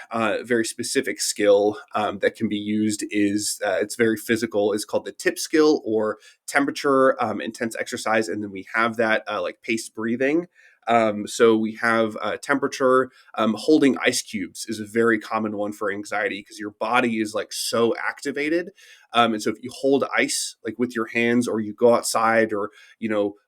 very specific skill that can be used is it's very physical, is called the tip skill, or temperature intense exercise. And then we have that like paced breathing. So we have temperature. Holding ice cubes is a very common one for anxiety, because your body is like so activated. And so if you hold ice like with your hands, or you go outside, or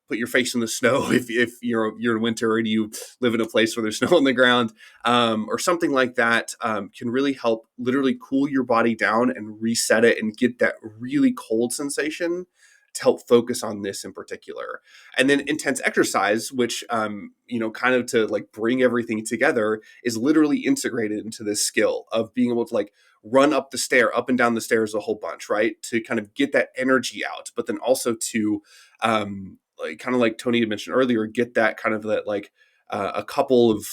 put your face in the snow, if you're in winter and you live in a place where there's snow on the ground, or something like that, can really help literally cool your body down and reset it and get that really cold sensation to help focus on this in particular. And then intense exercise, which, kind of to like bring everything together, is literally integrated into this skill of being able to like run up and down the stairs a whole bunch, right? To kind of get that energy out, but then also to, like kind of like Tony had mentioned earlier, get that kind of that like a couple of,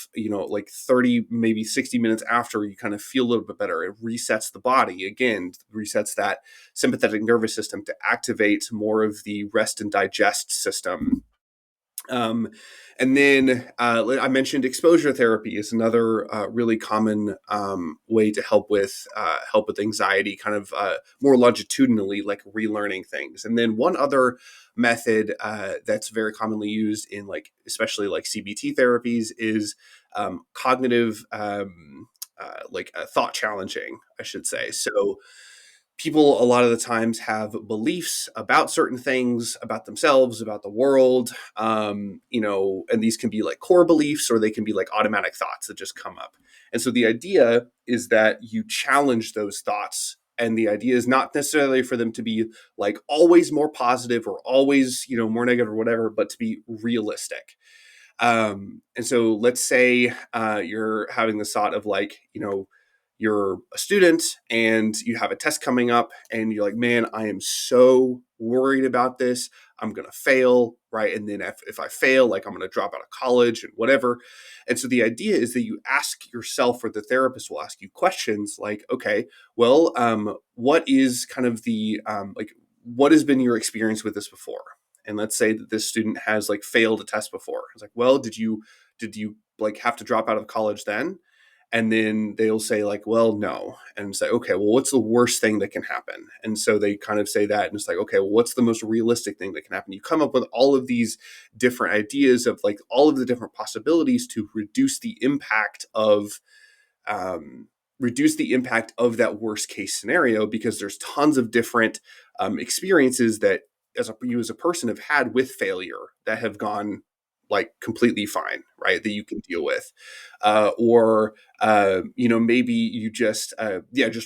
like 30, maybe 60 minutes after, you kind of feel a little bit better. It resets the body again, resets that sympathetic nervous system to activate more of the rest and digest system. Um, and then I mentioned exposure therapy is another really common way to help with anxiety, kind of more longitudinally, like relearning things. And then one other method that's very commonly used in like especially like CBT therapies is cognitive thought challenging, I should say. So people a lot of the times have beliefs about certain things, about themselves, about the world, and these can be like core beliefs, or they can be like automatic thoughts that just come up. And so the idea is that you challenge those thoughts. And the idea is not necessarily for them to be like always more positive, or always, more negative or whatever, but to be realistic. And so let's say you're having this thought of like, you're a student and you have a test coming up, and you're like, man, I am so worried about this. I'm going to fail, right? And then if I fail, like I'm going to drop out of college and whatever. And so the idea is that you ask yourself, or the therapist will ask you questions like, okay, well, what is kind of the, what has been your experience with this before? And let's say that this student has like failed a test before. It's like, well, did you like have to drop out of college then? And then they'll say like, well, no. And say, okay, well, what's the worst thing that can happen? And so they kind of say that, and it's like, okay, well, what's the most realistic thing that can happen? You come up with all of these different ideas of like all of the different possibilities to reduce the impact of that worst case scenario, because there's tons of different experiences that you as a person have had with failure that have gone like completely fine, right? That you can deal with, or maybe you just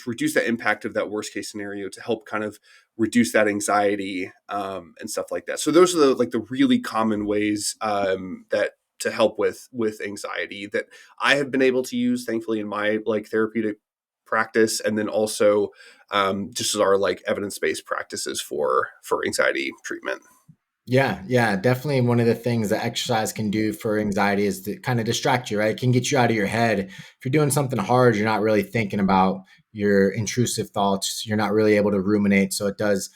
reduce that impact of that worst case scenario to help kind of reduce that anxiety, and stuff like that. So those are the really common ways that to help with anxiety that I have been able to use, thankfully, in my like therapeutic practice, and then also just as our like evidence-based practices for anxiety treatment. Yeah, yeah, definitely one of the things that exercise can do for anxiety is to kind of distract you, right? It can get you out of your head. If you're doing something hard, you're not really thinking about your intrusive thoughts. You're not really able to ruminate. So it does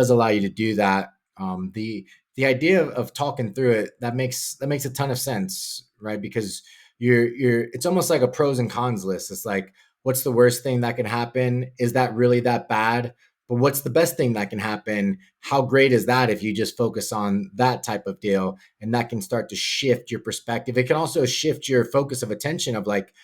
allow you to do that. The idea of talking through it, that makes a ton of sense, right? Because it's almost like a pros and cons list. It's like, what's the worst thing that can happen? Is that really that bad? But what's the best thing that can happen? How great is that if you just focus on that type of deal? And that can start to shift your perspective. It can also shift your focus of attention of like,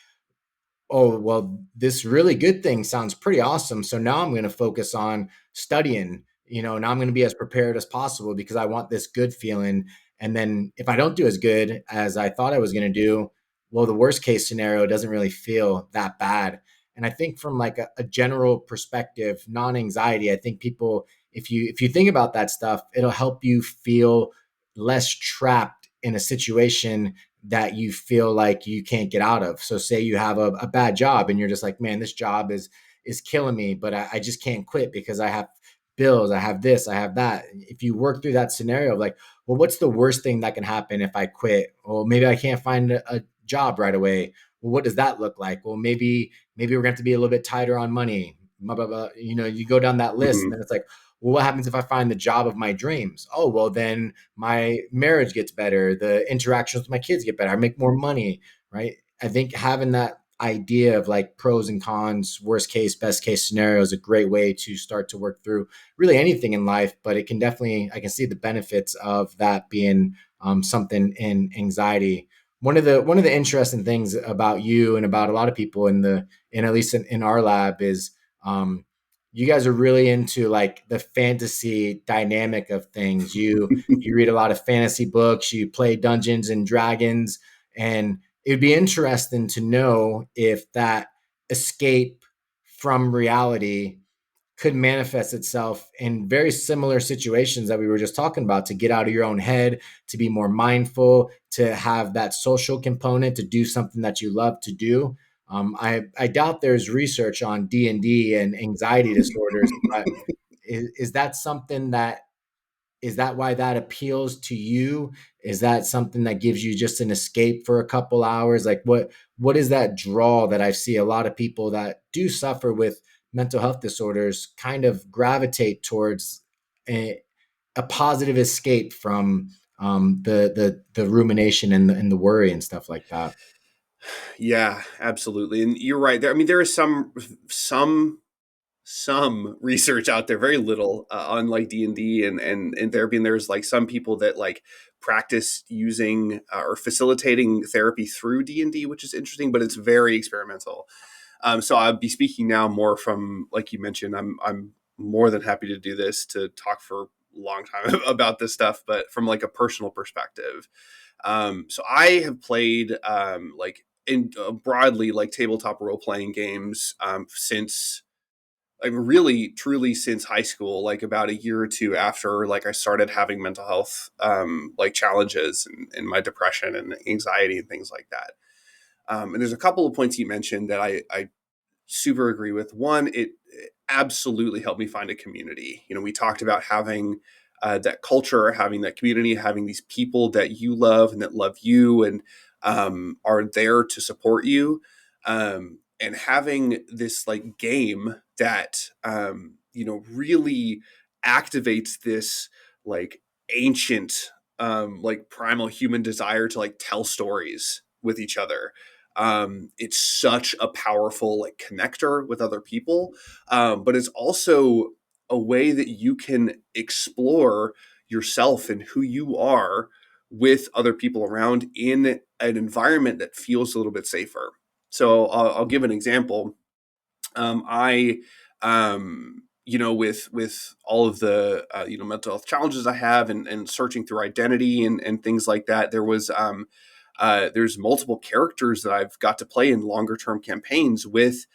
oh, well, this really good thing sounds pretty awesome. So now I'm going to focus on studying, now I'm going to be as prepared as possible because I want this good feeling. And then if I don't do as good as I thought I was going to do, well, the worst case scenario doesn't really feel that bad. And I think from like a general perspective, non-anxiety, I think people, if you think about that stuff, it'll help you feel less trapped in a situation that you feel like you can't get out of. So say you have a bad job and you're just like, man, this job is killing me, but I just can't quit because I have bills, I have this, I have that. If you work through that scenario of like, well, what's the worst thing that can happen if I quit? Well, maybe I can't find a job right away. Well, what does that look like? Well, maybe we're going to have to be a little bit tighter on money. Blah, blah, blah. You know, you go down that list, and then Mhm. it's like, well, what happens if I find the job of my dreams? Oh, well, then my marriage gets better. The interactions with my kids get better. I make more money, right? I think having that idea of like pros and cons, worst case, best case scenario is a great way to start to work through really anything in life. But it can definitely, I can see the benefits of that being something in anxiety. One of the interesting things about you and about a lot of people in at least in our lab is um, you guys are really into like the fantasy dynamic of things. You read a lot of fantasy books, you play Dungeons and Dragons, and it'd be interesting to know if that escape from reality could manifest itself in very similar situations that we were just talking about, to get out of your own head, to be more mindful, to have that social component, to do something that you love to do. I doubt there's research on D&D and anxiety disorders, but is that something that is that why that appeals to you? Is that something that gives you just an escape for a couple hours? Like what is that draw that I see a lot of people that do suffer with mental health disorders kind of gravitate towards a positive escape from the rumination and the worry and stuff like that. Yeah, absolutely. And you're right. I mean, there is some research out there, very little, on like D&D and therapy. And there's like some people that like practice using or facilitating therapy through D&D, which is interesting, but it's very experimental. So I'll be speaking now more from, like you mentioned, I'm more than happy to do this, to talk for a long time about this stuff, but from like a personal perspective. So I have played like in broadly like tabletop role playing games since, like, really truly since high school, like about a year or two after like I started having mental health like challenges and my depression and anxiety and things like that. And there's a couple of points you mentioned that I super agree with. One, it absolutely helped me find a community. You know, we talked about having that culture, having that community, having these people that you love and that love you and are there to support you. And having this like game that, really activates this like ancient, like primal human desire to like tell stories with each other. It's such a powerful like connector with other people, but it's also a way that you can explore yourself and who you are with other people around in an environment that feels a little bit safer. So I'll give an example. I with all of the mental health challenges I have, and searching through identity and things like that, there's multiple characters that I've got to play in longer term campaigns with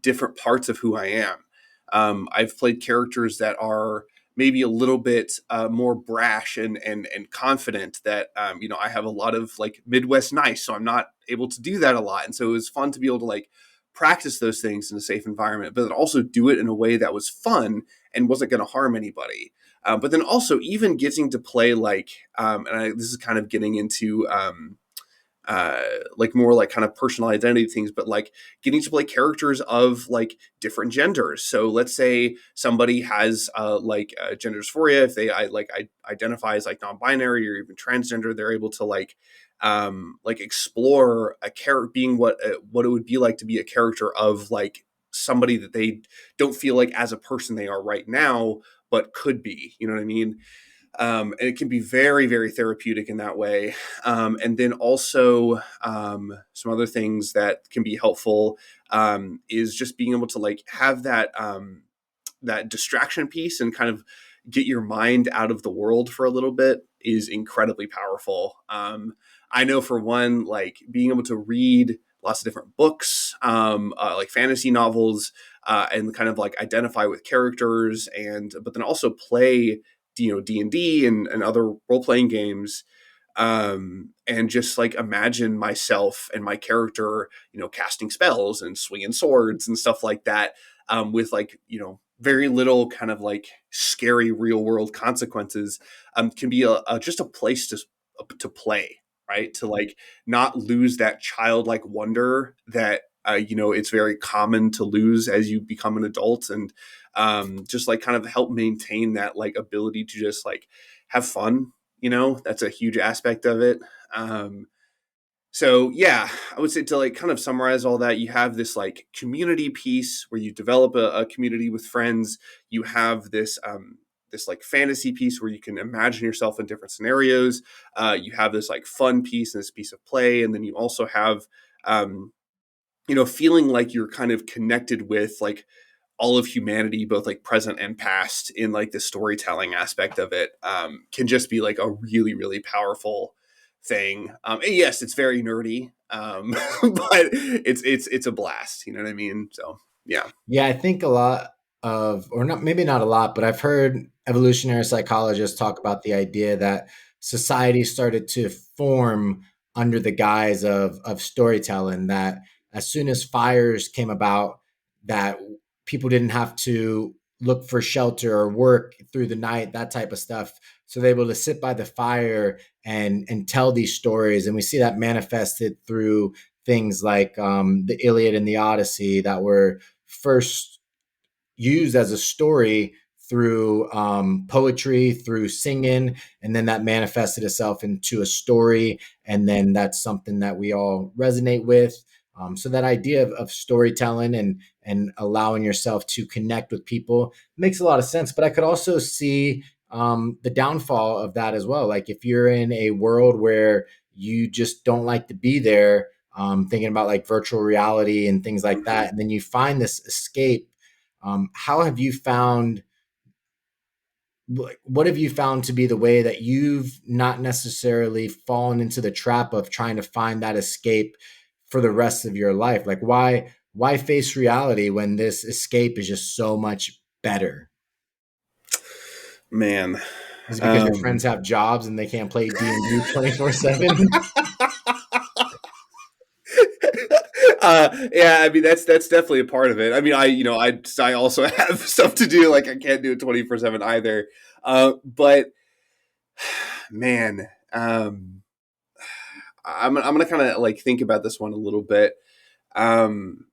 different parts of who I am. I've played characters that are maybe a little bit more brash and confident. That I have a lot of like Midwest nice, so I'm not able to do that a lot, and so it was fun to be able to like practice those things in a safe environment, but then also do it in a way that was fun and wasn't going to harm anybody. But then also even getting to play like, this is kind of getting into uh, like more like kind of personal identity things, but like getting to play characters of like different genders. So let's say somebody has gender dysphoria, if they identify as like non-binary or even transgender, they're able to like explore a character being what it would be like to be a character of like somebody that they don't feel like as a person they are right now, but could be. You know what I mean? And it can be very, very therapeutic in that way. And then also some other things that can be helpful is just being able to like have that distraction piece and kind of get your mind out of the world for a little bit is incredibly powerful. I know for one, like being able to read lots of different books, like fantasy novels, and kind of like identify with characters, and but then also play D&D and other role playing games, and just like imagine myself and my character casting spells and swinging swords and stuff like that, with like very little kind of like scary real world consequences, can be just a place to play, right? To like not lose that childlike wonder that it's very common to lose as you become an adult, and just like kind of help maintain that like ability to just like have fun. That's a huge aspect of it. So yeah, I would say to like kind of summarize all that, you have this like community piece where you develop a community with friends. You have this like fantasy piece where you can imagine yourself in different scenarios. You have this like fun piece and this piece of play, and then you also have feeling like you're kind of connected with like all of humanity, both like present and past, in like the storytelling aspect of it, can just be like a really, really powerful thing. And yes, it's very nerdy, but it's a blast. You know what I mean? So yeah. Yeah, I think a lot of, or not, maybe not a lot, but I've heard evolutionary psychologists talk about the idea that society started to form under the guise of storytelling. That as soon as fires came about, that people didn't have to look for shelter or work through the night, that type of stuff. So they're able to sit by the fire and tell these stories, and we see that manifested through things like the Iliad and the Odyssey that were first used as a story through poetry, through singing, and then that manifested itself into a story, and then that's something that we all resonate with. So that idea of storytelling and allowing yourself to connect with people makes a lot of sense. But I could also see the downfall of that as well. Like if you're in a world where you just don't like to be there, thinking about like virtual reality and things like Mhm. that, and then you find this escape. How have you found? What have you found to be the way that you've not necessarily fallen into the trap of trying to find that escape for the rest of your life? Like why face reality when this escape is just so much better? Man. Is it because your Um, friends have jobs and they can't play D&D 24/7? yeah, I mean that's definitely a part of it. I mean, I also have stuff to do. Like I can't do it 24/7 either. But man, I'm gonna kind of like think about this one a little bit. Um,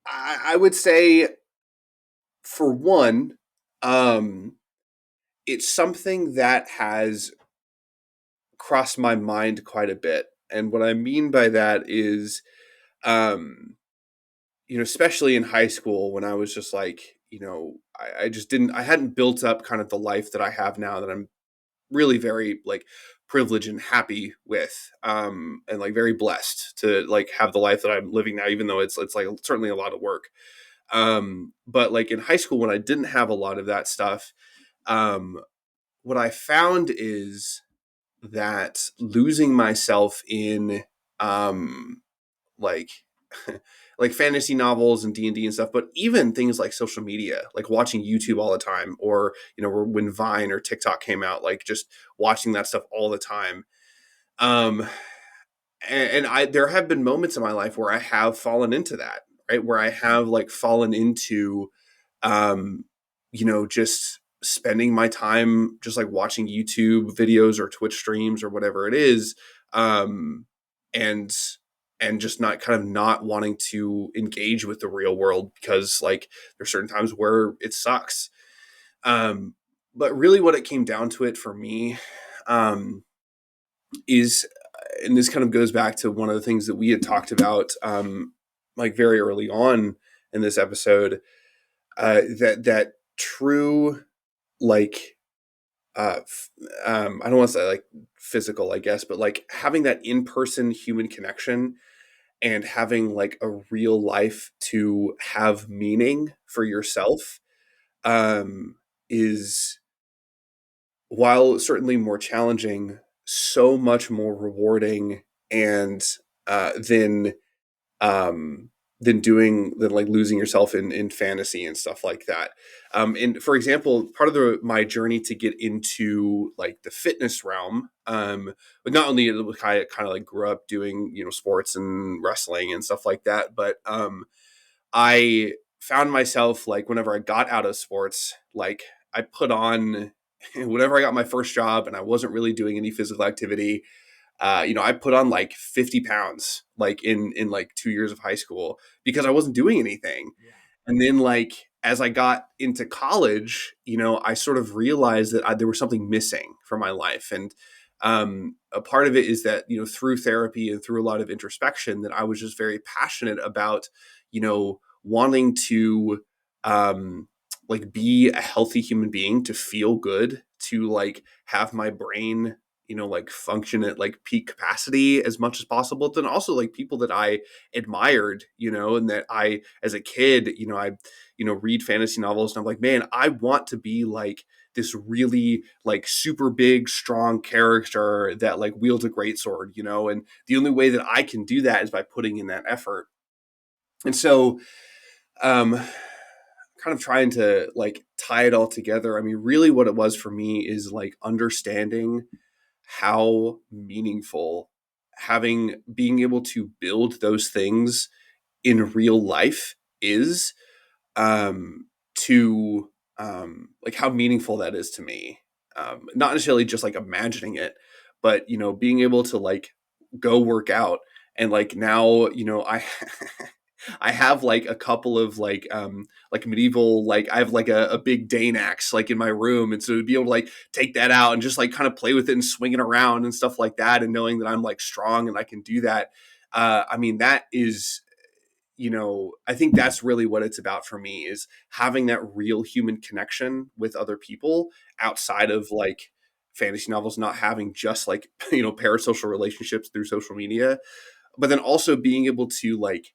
I would say for one, um, it's something that has crossed my mind quite a bit, and what I mean by that is, um, especially in high school when I was just like, I just didn't, I hadn't built up kind of the life that I have now that I'm really very like privileged and happy with, and like very blessed to like have the life that I'm living now, even though it's like certainly a lot of work. But like in high school when I didn't have a lot of that stuff, um, what I found is that losing myself in like like fantasy novels and D&D and stuff, but even things like social media, like watching YouTube all the time, or when Vine or TikTok came out, like just watching that stuff all the time. um and I there have been moments in my life where I have fallen into that, right, where I have like fallen into um just spending my time just like watching YouTube videos or Twitch streams or whatever it is, um and just not kind of not wanting to engage with the real world because like there's certain times where it sucks. um but really what it came down to it for me, um is, and this kind of goes back to one of the things that we had talked about, like very early on in this episode, that true, like, I don't want to say like physical, I guess, but like having that in-person human connection and having like a real life to have meaning for yourself, um, is, while certainly more challenging, so much more rewarding, and uh, than um, than like losing yourself in fantasy and stuff like that. And for example, part of my journey to get into like the fitness realm, but not only I kind of like grew up doing sports and wrestling and stuff like that, but I found myself like whenever I got out of sports, like I put on whenever I got my first job and I wasn't really doing any physical activity, I put on like 50 pounds like in like 2 years of high school because I wasn't doing anything. Yeah. And then like as I got into college, I sort of realized that there was something missing from my life. And a part of it is that, through therapy and through a lot of introspection, that I was just very passionate about, wanting to like be a healthy human being, to feel good, to like have my brain like function at like peak capacity as much as possible. Then also like people that I admired, and that I, as a kid, I, read fantasy novels and I'm like, man, I want to be like this really like super big, strong character that like wields a great sword, and the only way that I can do that is by putting in that effort. And so, um, kind of trying to like tie it all together. I mean, really what it was for me is like understanding how meaningful being able to build those things in real life is, to like how meaningful that is to me. Not necessarily just like imagining it, but being able to like go work out. And like now, I I have like a couple of like medieval, like I have like a big Dane axe like in my room. And so to be able to like take that out and just like kind of play with it and swing it around and stuff like that, and knowing that I'm like strong and I can do that. I mean, that is, I think that's really what it's about for me, is having that real human connection with other people outside of like fantasy novels, not having just like, parasocial relationships through social media, but then also being able to like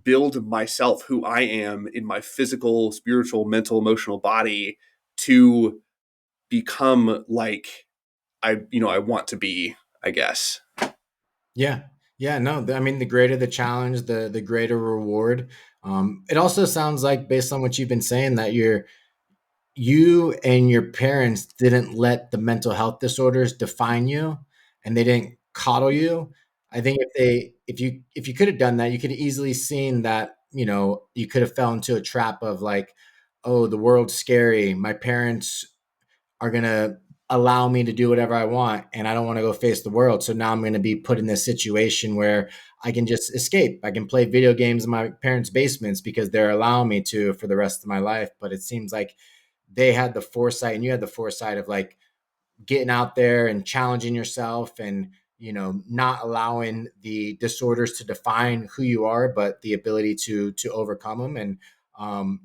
build myself, who I am in my physical, spiritual, mental, emotional body, to become like I want to be, I guess. Yeah. Yeah. No, I mean, the greater the challenge, the greater reward. It also sounds like, based on what you've been saying, that you and your parents didn't let the mental health disorders define you, and they didn't coddle you. I think if you could have done that, you could have easily seen that, you could have fell into a trap of like, oh, the world's scary. My parents are going to allow me to do whatever I want, and I don't want to go face the world. So now I'm going to be put in this situation where I can just escape. I can play video games in my parents' basements because they're allowing me to for the rest of my life. But it seems like they had the foresight and you had the foresight of like getting out there and challenging yourself, and not allowing the disorders to define who you are, but the ability to overcome them. And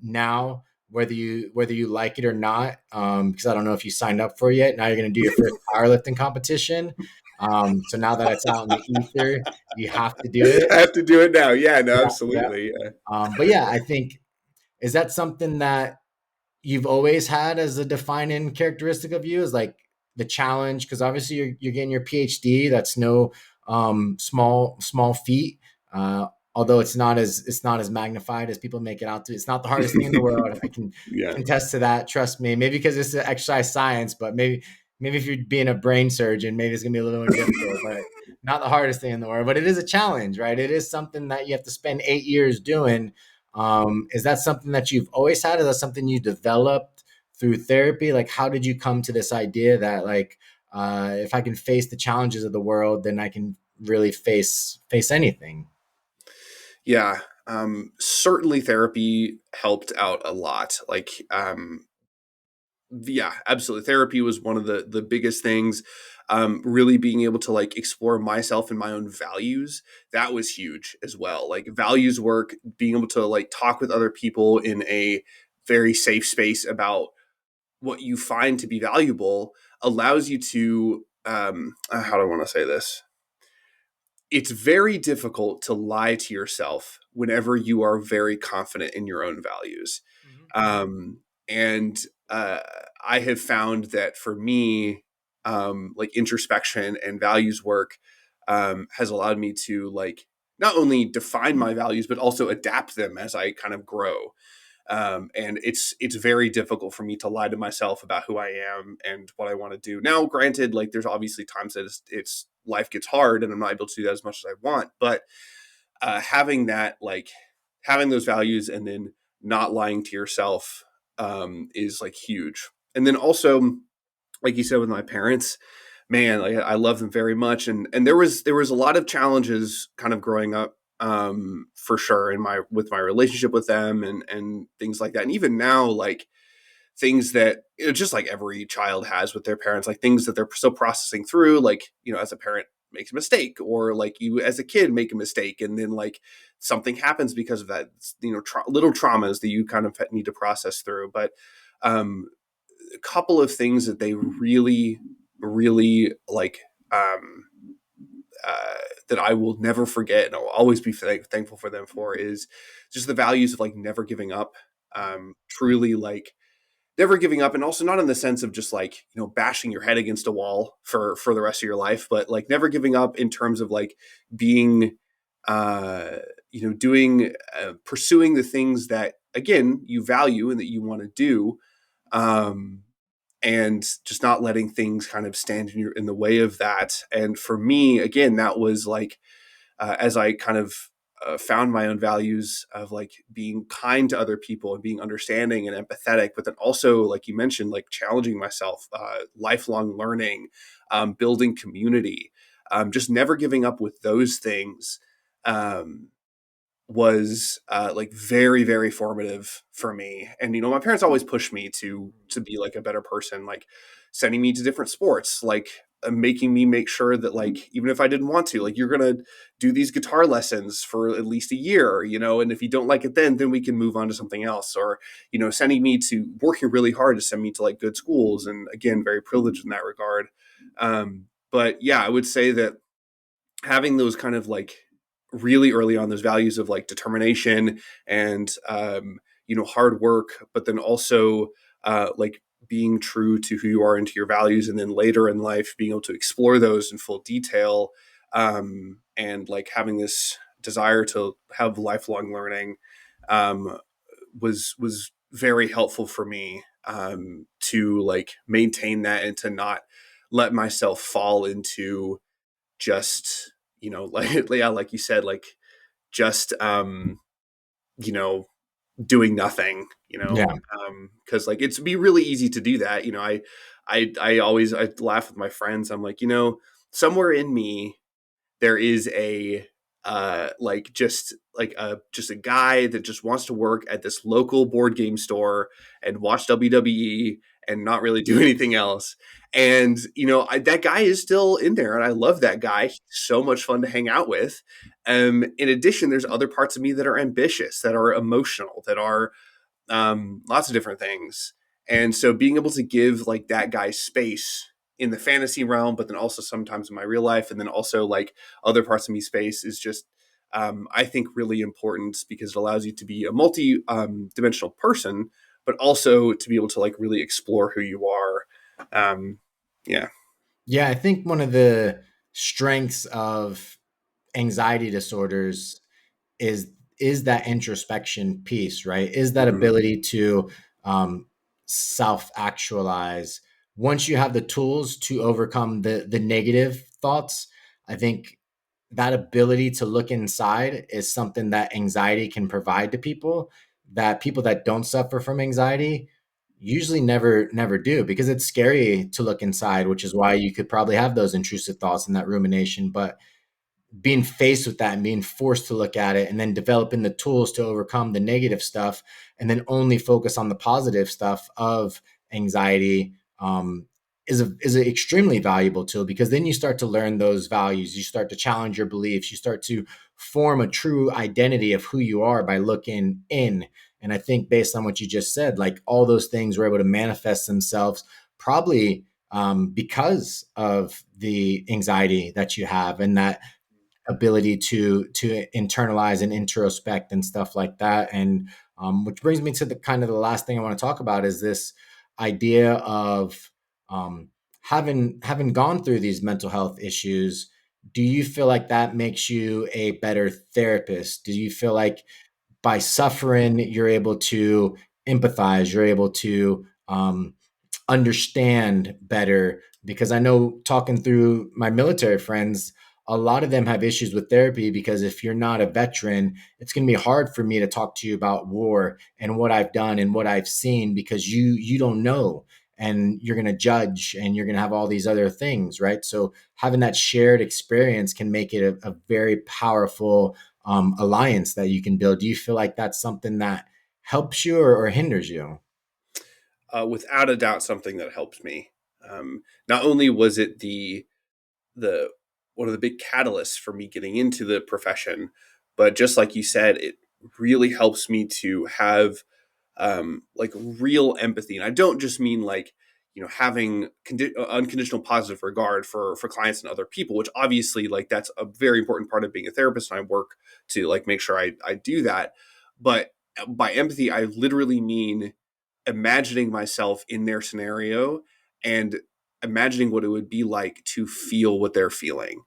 now, whether you like it or not, because I don't know if you signed up for it yet, now you're going to do your first powerlifting competition. So now that it's out in the ether, you have to do it. I have to do it now. Yeah, no, Yeah, yeah. absolutely. Yeah. But yeah, I think, is that something that you've always had as a defining characteristic of you, is like the challenge? Because obviously you're getting your PhD. That's no small feat. Although it's not as magnified as people make it out to. It's not the hardest thing in the world. I can Yeah. contest to that. Trust me. Maybe because it's exercise science, but maybe if you're being a brain surgeon, maybe it's gonna be a little more difficult. But not the hardest thing in the world. But it is a challenge, right? It is something that you have to spend 8 years doing. Is that something that you've always had? Is that something you developed through therapy? Like, how did you come to this idea that like, if I can face the challenges of the world, then I can really face anything? Yeah. Certainly therapy helped out a lot. Like, yeah, absolutely. Therapy was one of the biggest things. Really being able to like explore myself and my own values, that was huge as well. Like values work, being able to like talk with other people in a very safe space about what you find to be valuable, allows you to, how do I want to say this? It's very difficult to lie to yourself whenever you are very confident in your own values. Mhm. And uh, I have found that for me, like introspection and values work has allowed me to like not only define my values but also adapt them as I kind of grow. And it's very difficult for me to lie to myself about who I am and what I want to do. Now, granted, like there's obviously times that it's life gets hard and I'm not able to do that as much as I want, but having that, like having those values and then not lying to yourself is like huge. And then also, like you said with my parents, man, like I love them very much, and there was a lot of challenges kind of growing up, for sure, in my with my relationship with them and things like that, and even now, like things that, just like every child has with their parents, like things that they're still processing through, like, as a parent makes a mistake, or like you as a kid make a mistake, and then like something happens because of that, little traumas that you kind of need to process through. But um a couple of things that they really, really like, um, that I will never forget and I'll always be thankful for them for, is just the values of like never giving up. Truly, like never giving up, and also not in the sense of just like, bashing your head against a wall for the rest of your life, but like never giving up in terms of like being, uh doing, pursuing the things that, again, you value and that you want to do, um and just not letting things kind of stand in the way of that. And for me, again, that was like, as I kind of, found my own values of like being kind to other people and being understanding and empathetic, but then also, like you mentioned, like challenging myself, lifelong learning, building community, just never giving up with those things, um, was, like very, very formative for me. And my parents always pushed me to be like a better person, like sending me to different sports, like, making me make sure that, like, even if I didn't want to, like, you're gonna do these guitar lessons for at least a year, and if you don't like it, then we can move on to something else. Or sending me to working really hard to send me to like good schools, and again, very privileged in that regard. But yeah, I would say that having those kind of like really early on, those values of like determination and, hard work, but then also, like being true to who you are and to your values, and then later in life being able to explore those in full detail, and like having this desire to have lifelong learning, um, was very helpful for me, to like maintain that and to not let myself fall into just, like, yeah, like you said, like just, you know doing nothing, Yeah. because like it's be really easy to do that. I laugh with my friends. I'm like, somewhere in me there is a, like just a guy that just wants to work at this local board game store and watch WWE and not really do anything else. And that guy is still in there, and I love that guy. He's so much fun to hang out with. In addition, there's other parts of me that are ambitious, that are emotional, that are, lots of different things. And so being able to give like that guy space in the fantasy realm, but then also sometimes in my real life, and then also like other parts of me space, is just, I think, really important, because it allows you to be a multi, dimensional person, but also to be able to like really explore who you are. Yeah. Yeah, I think one of the strengths of anxiety disorders is is that introspection piece, right? Is that Hmm. ability to self actualize. Once you have the tools to overcome the negative thoughts, I think that ability to look inside is something that anxiety can provide to people, that people that don't suffer from anxiety usually never do, because it's scary to look inside, which is why you could probably have those intrusive thoughts and that rumination. But being faced with that and being forced to look at it, and then developing the tools to overcome the negative stuff, and then only focus on the positive stuff of anxiety, is an extremely valuable tool, because then you start to learn those values, you start to challenge your beliefs, you start to form a true identity of who you are by looking in. And I think, based on what you just said, like all those things were able to manifest themselves probably, because of the anxiety that you have, and that ability to internalize and introspect and stuff like that. And which brings me to the kind of the last thing I want to talk about, is this idea of, um, having gone through these mental health issues. Do you feel like that makes you a better therapist? Do you feel like by suffering you're able to empathize, you're able to understand better? Because I know, talking through my military friends, a lot of them have issues with therapy because if you're not a veteran, it's going to be hard for me to talk to you about war and what I've done and what I've seen because you don't know, and you're going to judge and you're going to have all these other things, right? So having that shared experience can make it a very powerful alliance that you can build. Do you feel like that's something that helps you or hinders you? Without a doubt, something that helped me. Not only was it the one of the big catalysts for me getting into the profession, but just like you said, it really helps me to have like real empathy. And I don't just mean like, having unconditional positive regard for clients and other people, which obviously like that's a very important part of being a therapist. And I work to like make sure I do that. But by empathy, I literally mean imagining myself in their scenario and imagining what it would be like to feel what they're feeling.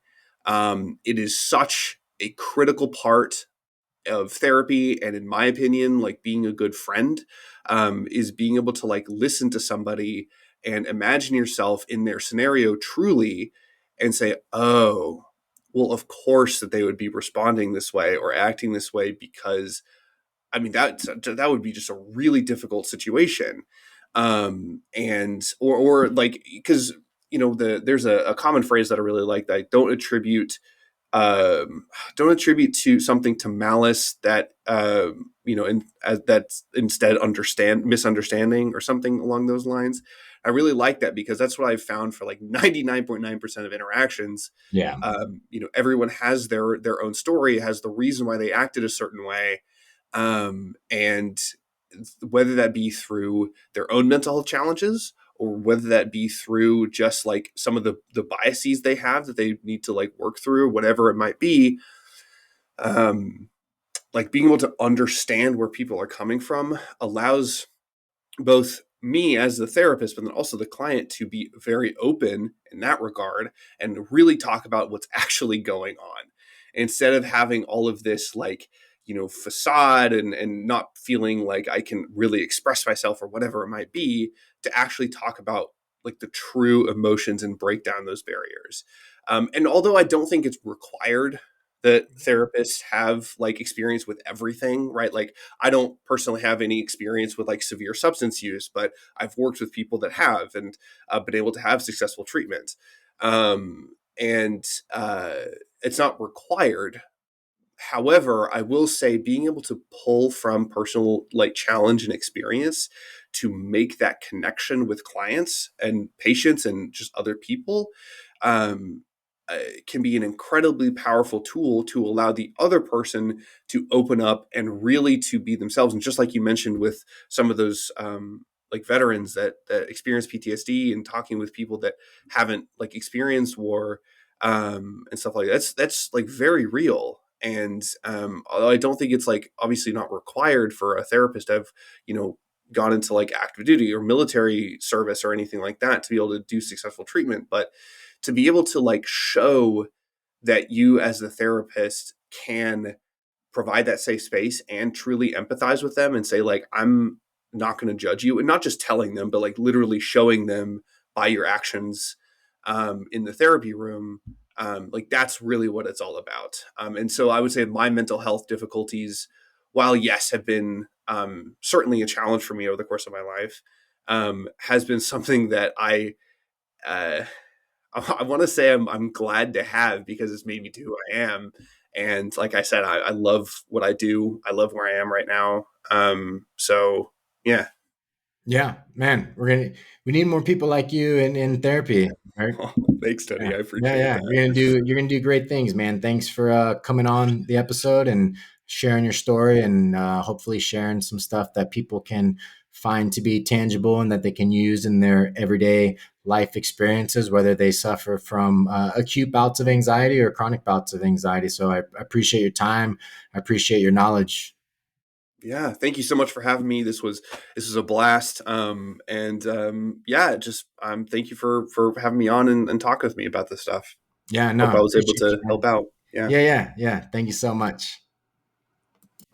It is such a critical part of therapy, and in my opinion, like being a good friend, is being able to like listen to somebody and imagine yourself in their scenario truly and say, oh, well, of course that they would be responding this way or acting this way because I mean that would be just a really difficult situation, and or like because there's a common phrase that I really like that I um, don't attribute to something to malice that that's instead understand misunderstanding or something along those lines. I really like that because that's what I've found for like 99.9% of interactions. Yeah. Everyone has their own story, has the reason why they acted a certain way, and whether that be through their own mental health challenges or whether that be through just like some of the biases they have that they need to like work through, whatever it might be. um like being able to understand where people are coming from allows both me as the therapist, but then also the client to be very open in that regard and really talk about what's actually going on instead of having all of this like facade and not feeling like I can really express myself or whatever it might be, to actually talk about like the true emotions and break down those barriers. And although I don't think it's required that therapists have like experience with everything, right? Like I don't personally have any experience with like severe substance use, but I've worked with people that have and been able to have successful treatment. And it's not required. However, I will say being able to pull from personal like challenge and experience to make that connection with clients and patients and just other people, um, can be an incredibly powerful tool to allow the other person to open up and really to be themselves. And just like you mentioned with some of those like veterans that experience PTSD and talking with people that haven't like experienced war, and stuff like that, that's like very real. And although I don't think it's like obviously not required for a therapist to have, you know, gone into like active duty or military service or anything like that to be able to do successful treatment, but to be able to like show that you as the therapist can provide that safe space and truly empathize with them and say like I'm not going to judge you, and not just telling them but like literally showing them by your actions in the therapy room, like that's really what it's all about. And so I would say my mental health difficulties, while yes have been certainly a challenge for me over the course of my life, has been something that uh, I want to say I'm glad to have because it's made me to who I am. And like I said, I love what I do. I love where I am right now. So yeah. Yeah, man, we need more people like you in therapy, right? Well, thanks, Tony. Yeah, I yeah, appreciate yeah. that. You're gonna do great things, man. Thanks for coming on the episode and sharing your story, and hopefully sharing some stuff that people can find to be tangible and that they can use in their everyday life experiences, whether they suffer from acute bouts of anxiety or chronic bouts of anxiety. So I appreciate your time. I appreciate your knowledge. Yeah, thank you so much for having me. This was a blast. And yeah, just thank you for having me on and talk with me about this stuff. Yeah, no, Hope I was able appreciate to you, man. help out. Yeah. Yeah, yeah, yeah. Thank you so much.